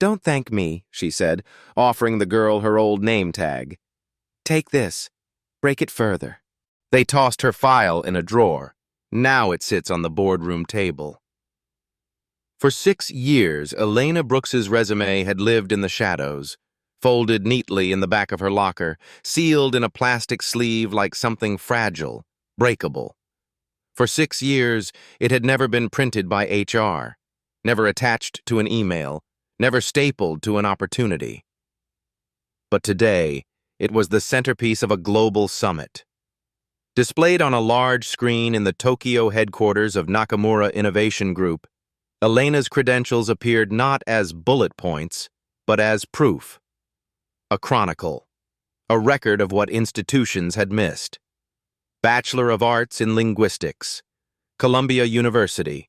"Don't thank me," she said, offering the girl her old name tag. "Take this. Break it further." They tossed her file in a drawer. Now it sits on the boardroom table. For 6 years, Elena Brooks's resume had lived in the shadows, folded neatly in the back of her locker, sealed in a plastic sleeve like something fragile, breakable. For 6 years, it had never been printed by HR, never attached to an email, never stapled to an opportunity. But today, it was the centerpiece of a global summit. Displayed on a large screen in the Tokyo headquarters of Nakamura Innovation Group, Elena's credentials appeared not as bullet points, but as proof. A chronicle, a record of what institutions had missed. Bachelor of Arts in Linguistics, Columbia University,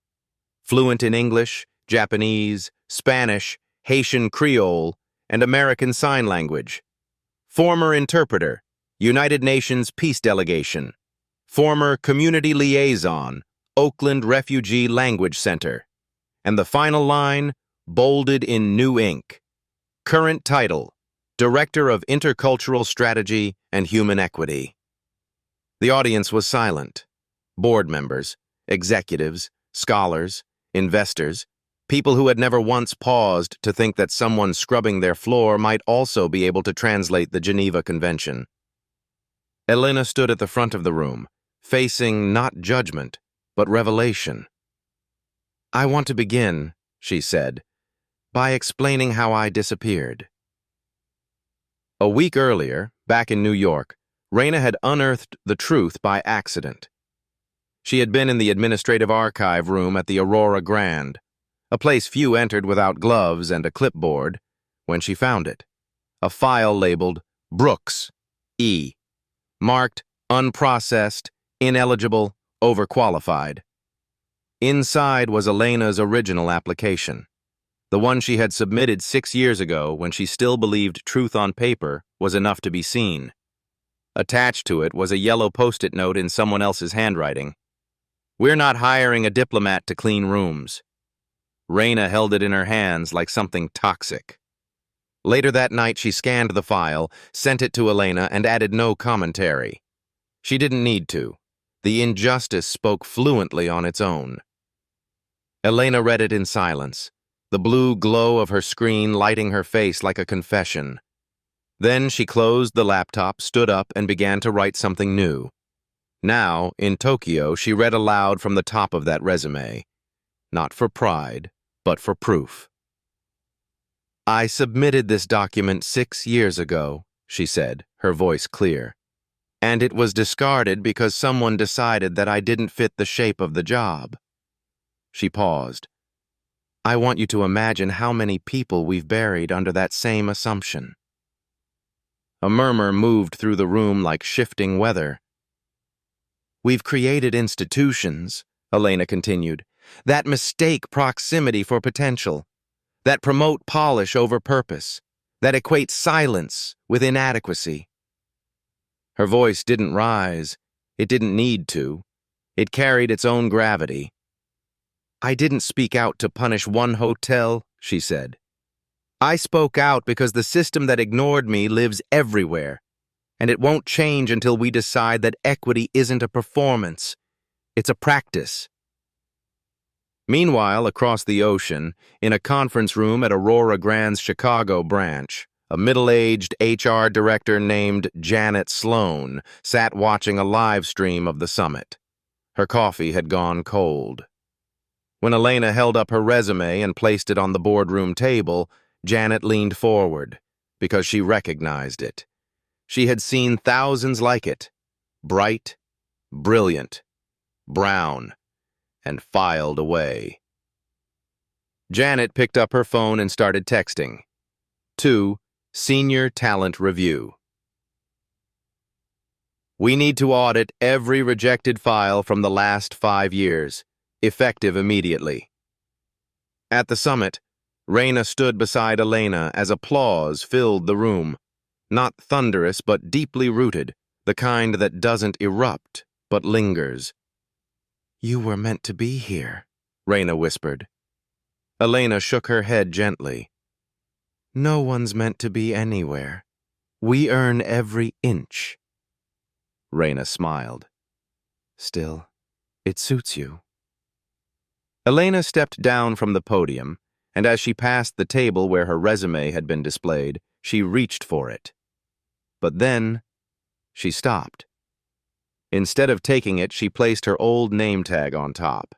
fluent in English, Japanese, Spanish, Haitian Creole, and American Sign Language. Former interpreter, United Nations Peace Delegation. Former Community Liaison, Oakland Refugee Language Center. And the final line, bolded in new ink. Current title, Director of Intercultural Strategy and Human Equity. The audience was silent. Board members, executives, scholars, investors. People who had never once paused to think that someone scrubbing their floor might also be able to translate the Geneva Convention. Elena stood at the front of the room, facing not judgment, but revelation. "I want to begin," she said, "by explaining how I disappeared." A week earlier, back in New York, Raina had unearthed the truth by accident. She had been in the administrative archive room at the Aurora Grand, a place few entered without gloves and a clipboard, when she found it. A file labeled Brooks, E, marked unprocessed, ineligible, overqualified. Inside was Elena's original application, the one she had submitted 6 years ago when she still believed truth on paper was enough to be seen. Attached to it was a yellow post-it note in someone else's handwriting. "We're not hiring a diplomat to clean rooms." Raina held it in her hands like something toxic. Later that night, she scanned the file, sent it to Elena, and added no commentary. She didn't need to. The injustice spoke fluently on its own. Elena read it in silence, the blue glow of her screen lighting her face like a confession. Then she closed the laptop, stood up, and began to write something new. Now, in Tokyo, she read aloud from the top of that resume. Not for pride, but for proof. "I submitted this document 6 years ago," she said, her voice clear. "And it was discarded because someone decided that I didn't fit the shape of the job." She paused. "I want you to imagine how many people we've buried under that same assumption." A murmur moved through the room like shifting weather. "We've created institutions," Elena continued, "that mistake proximity for potential, that promote polish over purpose, that equate silence with inadequacy." Her voice didn't rise. It didn't need to. It carried its own gravity. "I didn't speak out to punish one hotel," she said. "I spoke out because the system that ignored me lives everywhere, and it won't change until we decide that equity isn't a performance. It's a practice." Meanwhile, across the ocean, in a conference room at Aurora Grand's Chicago branch, a middle-aged HR director named Janet Sloan sat watching a live stream of the summit. Her coffee had gone cold. When Elena held up her resume and placed it on the boardroom table, Janet leaned forward, because she recognized it. She had seen thousands like it, bright, brilliant, brown, and filed away. Janet picked up her phone and started texting. To Senior Talent Review. "We need to audit every rejected file from the last 5 years, effective immediately." At the summit, Raina stood beside Elena as applause filled the room. Not thunderous, but deeply rooted, the kind that doesn't erupt, but lingers. "You were meant to be here," Raina whispered. Elena shook her head gently. "No one's meant to be anywhere. We earn every inch." Raina smiled. "Still, it suits you." Elena stepped down from the podium, and as she passed the table where her resume had been displayed, she reached for it. But then, she stopped. Instead of taking it, she placed her old name tag on top.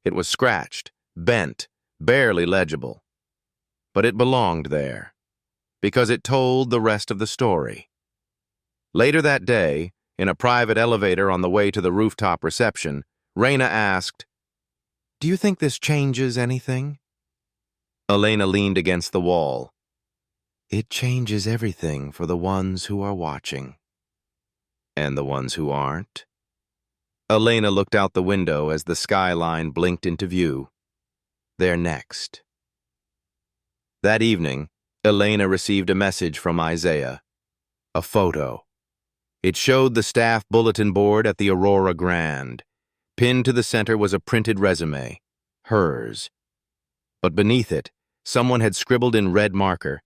It was scratched, bent, barely legible. But it belonged there, because it told the rest of the story. Later that day, in a private elevator on the way to the rooftop reception, Raina asked, "Do you think this changes anything?" Elena leaned against the wall. "It changes everything for the ones who are watching." "And the ones who aren't?" Elena looked out the window as the skyline blinked into view. "They're next." That evening, Elena received a message from Isaiah. A photo. It showed the staff bulletin board at the Aurora Grand. Pinned to the center was a printed resume, hers. But beneath it, someone had scribbled in red marker,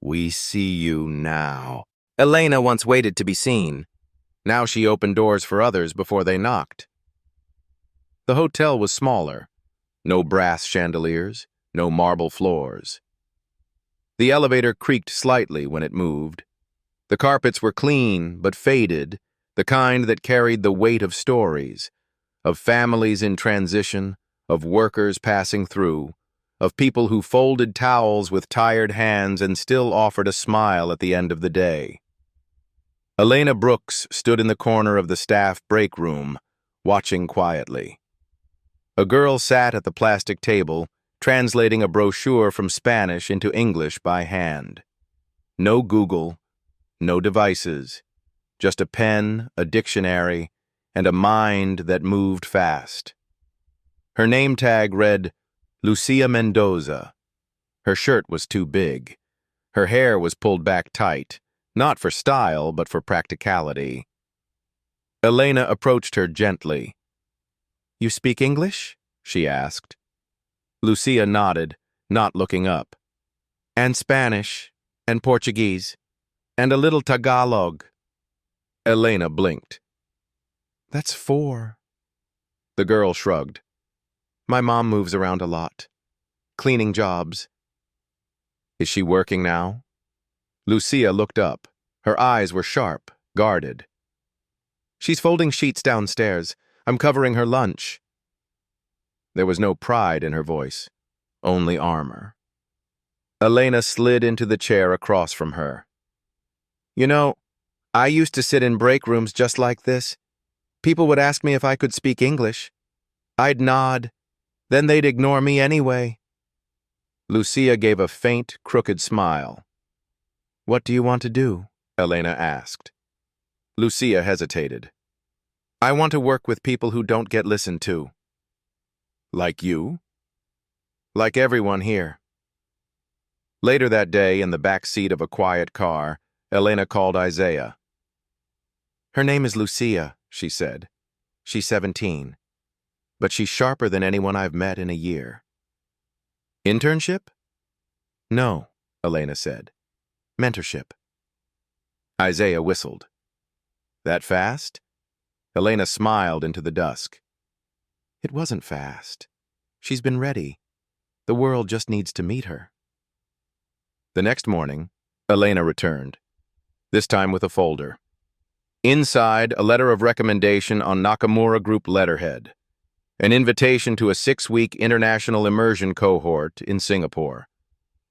"We see you now." Elena once waited to be seen. Now she opened doors for others before they knocked. The hotel was smaller. No brass chandeliers, no marble floors. The elevator creaked slightly when it moved. The carpets were clean but faded, the kind that carried the weight of stories, of families in transition, of workers passing through, of people who folded towels with tired hands and still offered a smile at the end of the day. Elena Brooks stood in the corner of the staff break room, watching quietly. A girl sat at the plastic table, translating a brochure from Spanish into English by hand. No Google, no devices, just a pen, a dictionary, and a mind that moved fast. Her name tag read, Lucia Mendoza. Her shirt was too big. Her hair was pulled back tight, not for style, but for practicality. Elena approached her gently. "You speak English?" she asked. Lucia nodded, not looking up. "And Spanish, and Portuguese, and a little Tagalog." Elena blinked. "That's 4. The girl shrugged. "My mom moves around a lot. Cleaning jobs." "Is she working now?" Lucia looked up. Her eyes were sharp, guarded. "She's folding sheets downstairs. I'm covering her lunch." There was no pride in her voice, only armor. Elena slid into the chair across from her. "You know, I used to sit in break rooms just like this. People would ask me if I could speak English. I'd nod. Then they'd ignore me anyway." Lucia gave a faint, crooked smile. "What do you want to do?" Elena asked. Lucia hesitated. "I want to work with people who don't get listened to." "Like you?" "Like everyone here." Later that day, in the back seat of a quiet car, Elena called Isaiah. "Her name is Lucia," she said. "She's 17. But she's sharper than anyone I've met in a year." "Internship?" "No," Elena said. "Mentorship." Isaiah whistled. "That fast?" Elena smiled into the dusk. "It wasn't fast. She's been ready. The world just needs to meet her." The next morning, Elena returned, this time with a folder. Inside, a letter of recommendation on Nakamura Group letterhead, an invitation to a 6-week international immersion cohort in Singapore,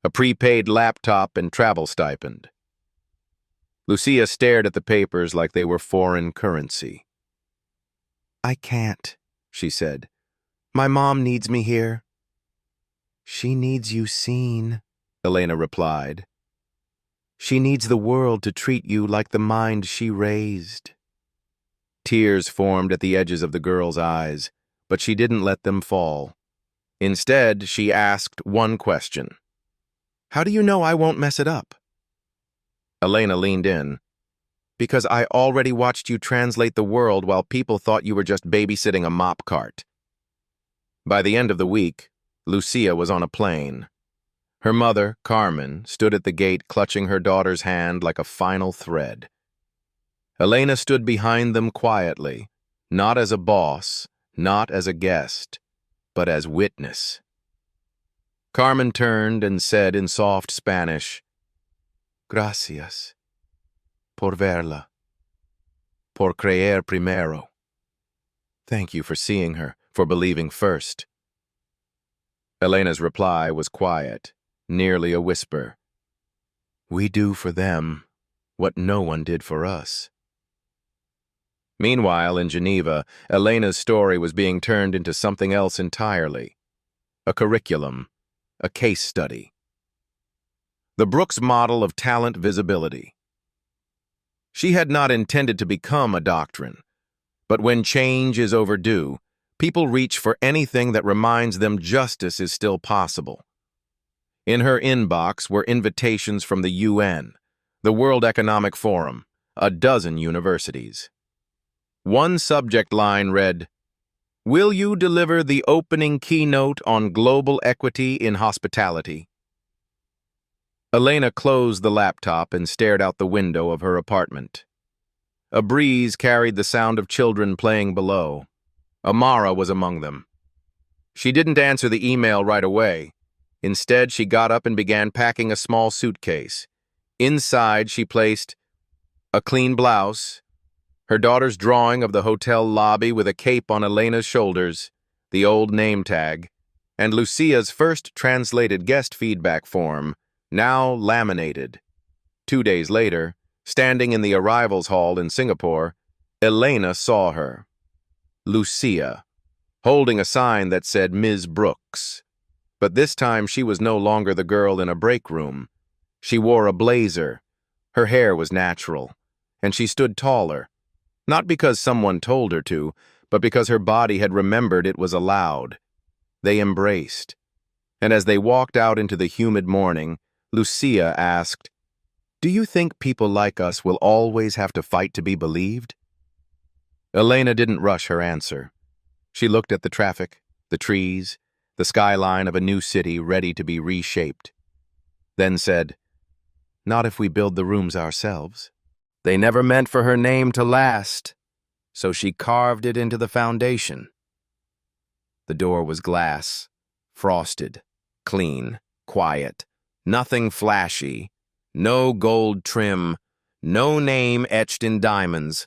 a prepaid laptop and travel stipend. Lucia stared at the papers like they were foreign currency. "I can't," she said. "My mom needs me here." "She needs you seen," Elena replied. "She needs the world to treat you like the mind she raised." Tears formed at the edges of the girl's eyes, but she didn't let them fall. Instead, she asked one question. "How do you know I won't mess it up?" Elena leaned in. "Because I already watched you translate the world while people thought you were just babysitting a mop cart." By the end of the week, Lucia was on a plane. Her mother, Carmen, stood at the gate clutching her daughter's hand like a final thread. Elena stood behind them quietly, not as a boss, not as a guest, but as witness. Carmen turned and said in soft Spanish, "Gracias por verla, por creer primero." Thank you for seeing her, for believing first. Elena's reply was quiet, nearly a whisper. "We do for them what no one did for us." Meanwhile, in Geneva, Elena's story was being turned into something else entirely. A curriculum, a case study. The Brooks model of talent visibility. She had not intended to become a doctrine, but when change is overdue, people reach for anything that reminds them justice is still possible. In her inbox were invitations from the UN, the World Economic Forum, a dozen universities. One subject line read, "Will you deliver the opening keynote on global equity in hospitality?" Elena closed the laptop and stared out the window of her apartment. A breeze carried the sound of children playing below. Amara was among them. She didn't answer the email right away. Instead, she got up and began packing a small suitcase. Inside, she placed a clean blouse, her daughter's drawing of the hotel lobby with a cape on Elena's shoulders, the old name tag, and Lucia's first translated guest feedback form, now laminated. 2 days later, standing in the arrivals hall in Singapore, Elena saw her. Lucia, holding a sign that said Ms. Brooks. But this time she was no longer the girl in a break room. She wore a blazer, her hair was natural, and she stood taller, not because someone told her to, but because her body had remembered it was allowed. They embraced, and as they walked out into the humid morning, Lucia asked, "Do you think people like us will always have to fight to be believed?" Elena didn't rush her answer. She looked at the traffic, the trees, the skyline of a new city ready to be reshaped, then said, "Not if we build the rooms ourselves." They never meant for her name to last, so she carved it into the foundation. The door was glass, frosted, clean, quiet, nothing flashy, no gold trim, no name etched in diamonds,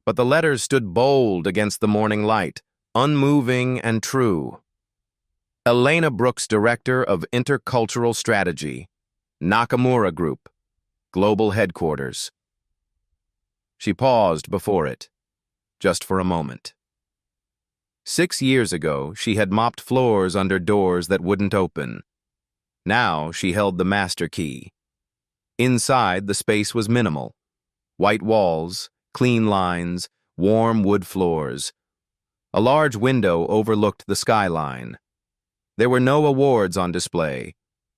but the letters stood bold against the morning light, unmoving and true. Elena Brooks, Director of Intercultural Strategy, Nakamura Group, Global Headquarters. She paused before it, just for a moment. 6 years ago, she had mopped floors under doors that wouldn't open. Now she held the master key. Inside, the space was minimal. White walls, clean lines, warm wood floors. A large window overlooked the skyline. There were no awards on display,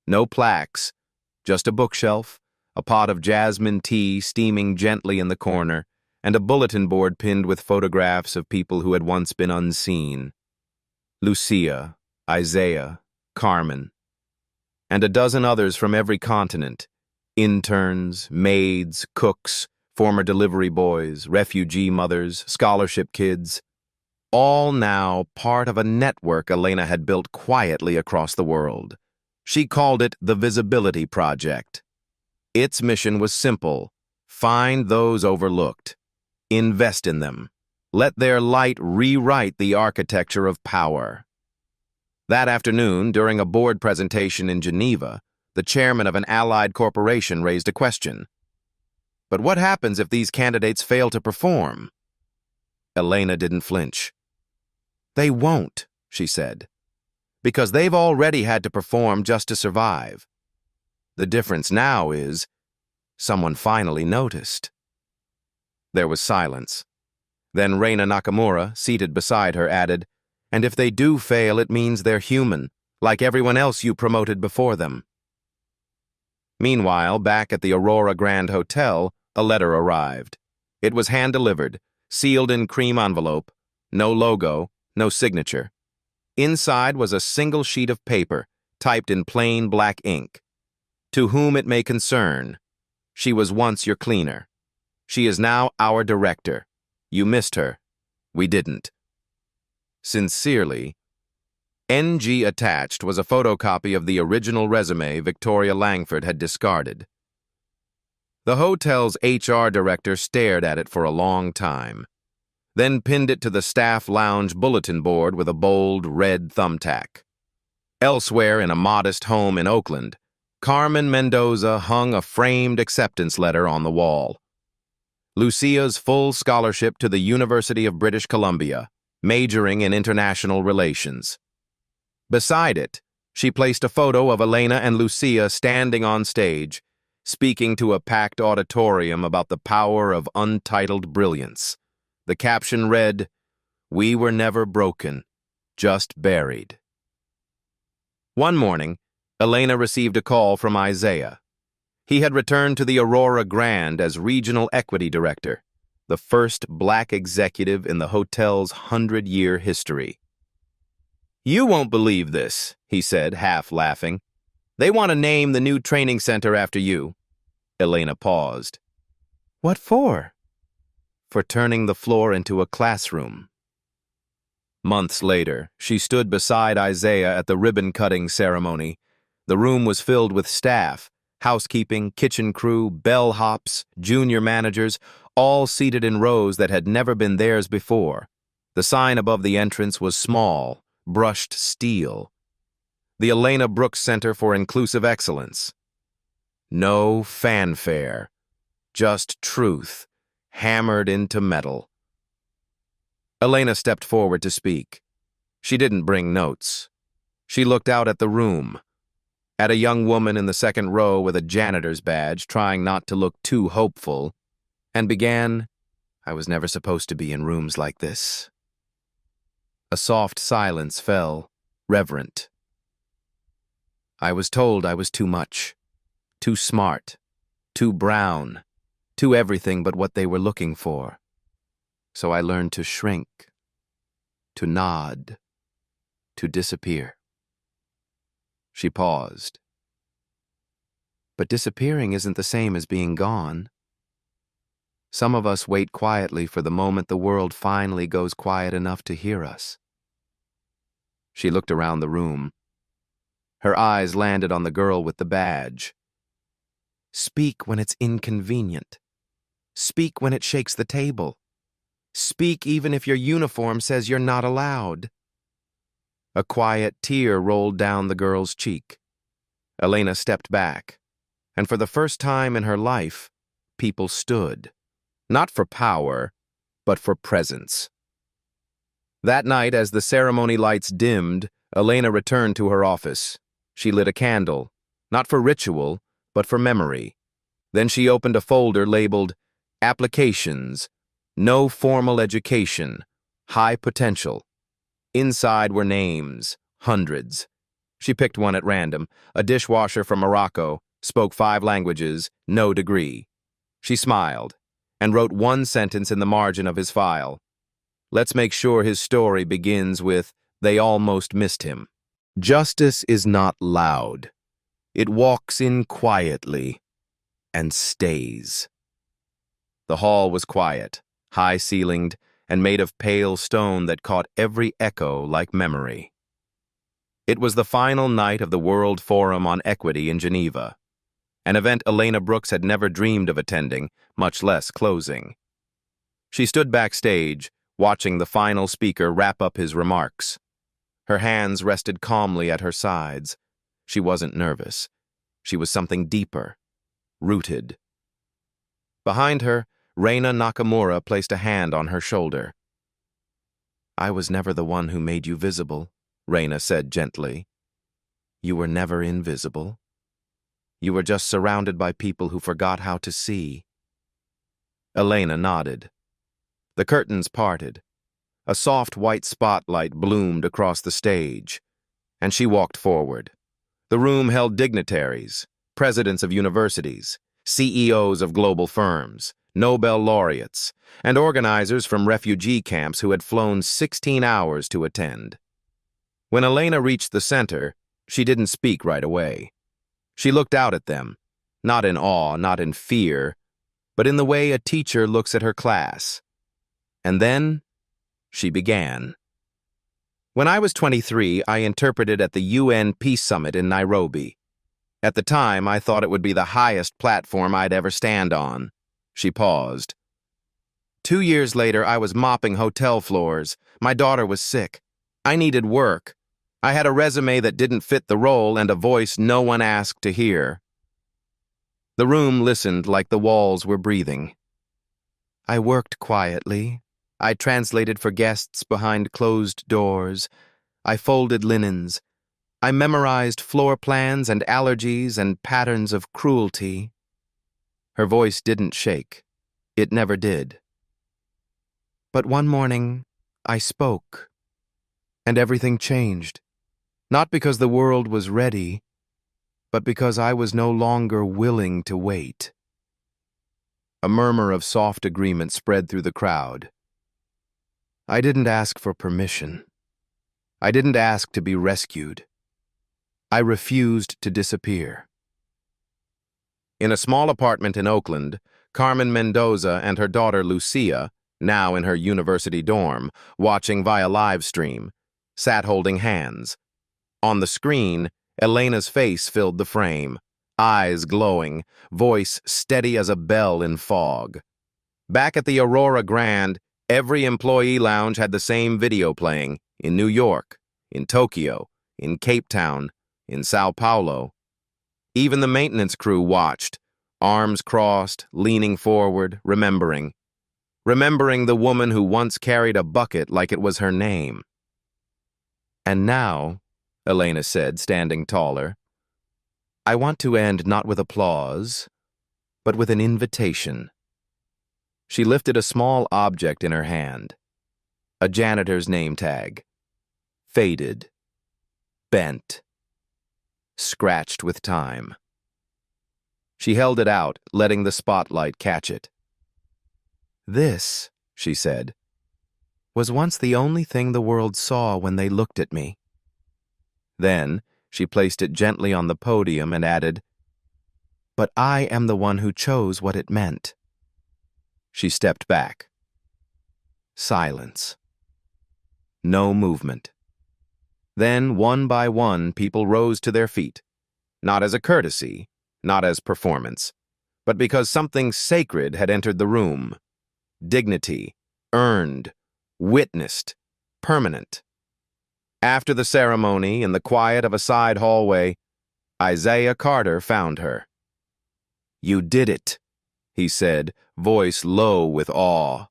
no plaques, just a bookshelf, a pot of jasmine tea steaming gently in the corner, and a bulletin board pinned with photographs of people who had once been unseen. Lucia, Isaiah, Carmen, and a dozen others from every continent, interns, maids, cooks, former delivery boys, refugee mothers, scholarship kids, all now part of a network Elena had built quietly across the world. She called it the Visibility Project. Its mission was simple: find those overlooked. Invest in them. Let their light rewrite the architecture of power. That afternoon, during a board presentation in Geneva, the chairman of an allied corporation raised a question. But what happens if these candidates fail to perform? Elena didn't flinch. They won't, she said, because they've already had to perform just to survive. The difference now is someone finally noticed. There was silence. Then Reina Nakamura, seated beside her, added, "And if they do fail, it means they're human, like everyone else you promoted before them." Meanwhile, back at the Aurora Grand Hotel, a letter arrived. It was hand-delivered, sealed in cream envelope, no logo, no signature. Inside was a single sheet of paper, typed in plain black ink. "To whom it may concern, she was once your cleaner. She is now our director. You missed her. We didn't. Sincerely." NG attached was a photocopy of the original resume Victoria Langford had discarded. The hotel's HR director stared at it for a long time, then pinned it to the staff lounge bulletin board with a bold red thumbtack. Elsewhere, in a modest home in Oakland, Carmen Mendoza hung a framed acceptance letter on the wall. Lucia's full scholarship to the University of British Columbia, majoring in international relations. Beside it, she placed a photo of Elena and Lucia standing on stage, speaking to a packed auditorium about the power of untitled brilliance. The caption read, "We were never broken, just buried." One morning, Elena received a call from Isaiah. He had returned to the Aurora Grand as Regional Equity Director, the first black executive in the hotel's 100-year history. "You won't believe this," he said, half laughing. "They want to name the new training center after you." Elena paused. "What for?" "For turning the floor into a classroom." Months later, she stood beside Isaiah at the ribbon-cutting ceremony, The room was filled with staff, housekeeping, kitchen crew, bellhops, junior managers, all seated in rows that had never been theirs before. The sign above the entrance was small, brushed steel. The Elena Brooks Center for Inclusive Excellence. No fanfare, just truth, hammered into metal. Elena stepped forward to speak. She didn't bring notes. She looked out at the room, at a young woman in the second row with a janitor's badge, trying not to look too hopeful, and began, "I was never supposed to be in rooms like this." A soft silence fell, reverent. "I was told I was too much, too smart, too brown, too everything but what they were looking for. So I learned to shrink, to nod, to disappear." She paused. But disappearing isn't the same as being gone. Some of us wait quietly for the moment the world finally goes quiet enough to hear us. She looked around the room. Her eyes landed on the girl with the badge. "Speak when it's inconvenient. Speak when it shakes the table. Speak even if your uniform says you're not allowed." A quiet tear rolled down the girl's cheek. Elena stepped back, and for the first time in her life, people stood. Not for power, but for presence. That night, as the ceremony lights dimmed, Elena returned to her office. She lit a candle, not for ritual, but for memory. Then she opened a folder labeled Applications, No Formal Education, High Potential. Inside were names, hundreds. She picked one at random, a dishwasher from Morocco, spoke 5 languages, no degree. She smiled and wrote one sentence in the margin of his file. Let's make sure his story begins with, "They almost missed him." Justice is not loud. It walks in quietly and stays. The hall was quiet, high-ceilinged, and made of pale stone that caught every echo like memory. It was the final night of the World Forum on Equity in Geneva, an event Elena Brooks had never dreamed of attending, much less closing. She stood backstage, watching the final speaker wrap up his remarks. Her hands rested calmly at her sides. She wasn't nervous. She was something deeper, rooted. Behind her, Reina Nakamura placed a hand on her shoulder. "I was never the one who made you visible," Reina said gently. "You were never invisible. You were just surrounded by people who forgot how to see." Elena nodded. The curtains parted. A soft white spotlight bloomed across the stage, and she walked forward. The room held dignitaries, presidents of universities, CEOs of global firms, Nobel laureates, and organizers from refugee camps who had flown 16 hours to attend. When Elena reached the center, she didn't speak right away. She looked out at them, not in awe, not in fear, but in the way a teacher looks at her class. And then, she began. "When I was 23, I interpreted at the UN Peace Summit in Nairobi. At the time, I thought it would be the highest platform I'd ever stand on." She paused. 2 years later, I was mopping hotel floors. My daughter was sick. I needed work. I had a resume that didn't fit the role and a voice no one asked to hear." The room listened like the walls were breathing. "I worked quietly. I translated for guests behind closed doors. I folded linens. I memorized floor plans and allergies and patterns of cruelty." Her voice didn't shake. It never did. "But one morning, I spoke, and everything changed. Not because the world was ready, but because I was no longer willing to wait." A murmur of soft agreement spread through the crowd. "I didn't ask for permission. I didn't ask to be rescued. I refused to disappear." In a small apartment in Oakland, Carmen Mendoza and her daughter Lucia, now in her university dorm, watching via live stream, sat holding hands. On the screen, Elena's face filled the frame, eyes glowing, voice steady as a bell in fog. Back at the Aurora Grand, every employee lounge had the same video playing, in New York, in Tokyo, in Cape Town, in Sao Paulo. Even the maintenance crew watched, arms crossed, leaning forward, remembering the woman who once carried a bucket like it was her name. "And now," Elena said, standing taller, "I want to end not with applause, but with an invitation." She lifted a small object in her hand, a janitor's name tag, faded, bent, scratched with time. She held it out, letting the spotlight catch it. "This," she said, "was once the only thing the world saw when they looked at me." Then she placed it gently on the podium and added, "But I am the one who chose what it meant." She stepped back. Silence. No movement. Then, one by one, people rose to their feet, not as a courtesy, not as performance, but because something sacred had entered the room. Dignity, earned, witnessed, permanent. After the ceremony, in the quiet of a side hallway, Isaiah Carter found her. "You did it," he said, voice low with awe.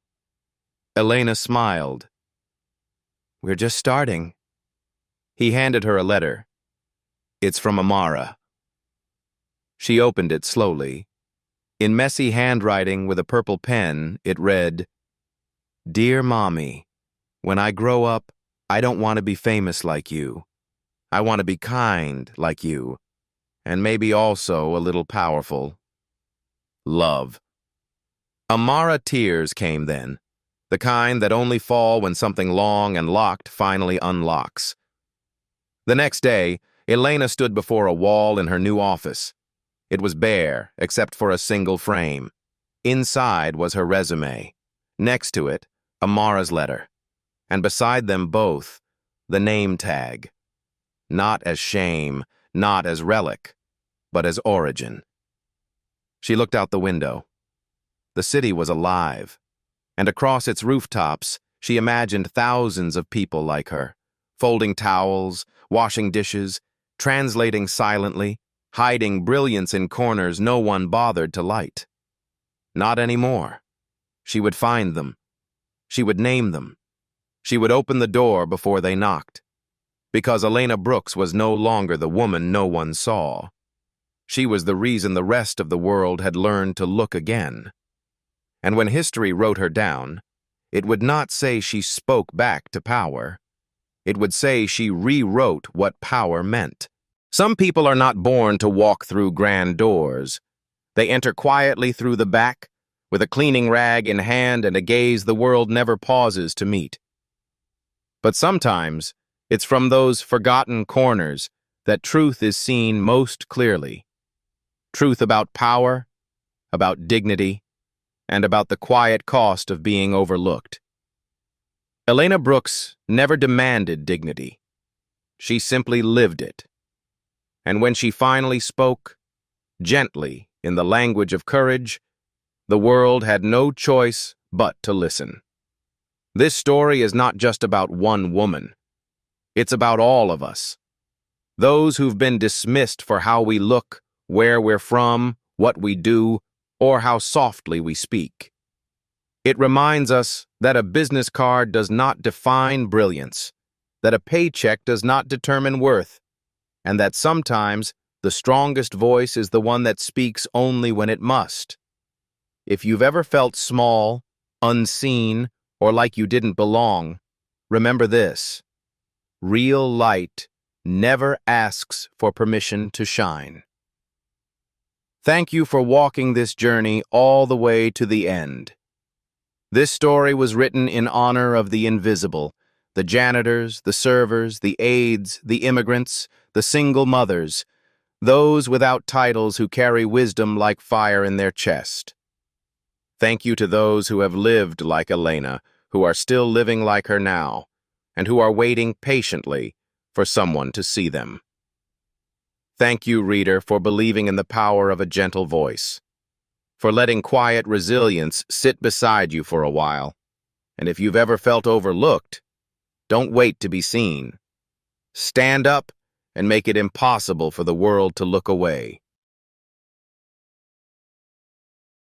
Elena smiled. "We're just starting." He handed her a letter. "It's from Amara." She opened it slowly. In messy handwriting with a purple pen, it read, "Dear Mommy, when I grow up, I don't want to be famous like you. I want to be kind like you, and maybe also a little powerful. Love." Amara tears came then, the kind that only fall when something long and locked finally unlocks. The next day, Elena stood before a wall in her new office. It was bare, except for a single frame. Inside was her resume. Next to it, Amara's letter. And beside them both, the name tag. Not as shame, not as relic, but as origin. She looked out the window. The city was alive, and across its rooftops, she imagined thousands of people like her, folding towels, washing dishes, translating silently, hiding brilliance in corners no one bothered to light. Not anymore. She would find them. She would name them. She would open the door before they knocked. Because Elena Brooks was no longer the woman no one saw. She was the reason the rest of the world had learned to look again. And when history wrote her down, it would not say she spoke back to power. It would say she rewrote what power meant. Some people are not born to walk through grand doors. They enter quietly through the back, with a cleaning rag in hand and a gaze the world never pauses to meet. But sometimes, it's from those forgotten corners that truth is seen most clearly. Truth about power, about dignity, and about the quiet cost of being overlooked. Elena Brooks never demanded dignity. She simply lived it. And when she finally spoke, gently, in the language of courage, the world had no choice but to listen. This story is not just about one woman. It's about all of us. Those who've been dismissed for how we look, where we're from, what we do, or how softly we speak. It reminds us that a business card does not define brilliance, that a paycheck does not determine worth, and that sometimes the strongest voice is the one that speaks only when it must. If you've ever felt small, unseen, or like you didn't belong, remember this: real light never asks for permission to shine. Thank you for walking this journey all the way to the end. This story was written in honor of the invisible, the janitors, the servers, the aides, the immigrants, the single mothers, those without titles who carry wisdom like fire in their chest. Thank you to those who have lived like Elena, who are still living like her now, and who are waiting patiently for someone to see them. Thank you, reader, for believing in the power of a gentle voice, for letting quiet resilience sit beside you for a while. And if you've ever felt overlooked, don't wait to be seen. Stand up and make it impossible for the world to look away.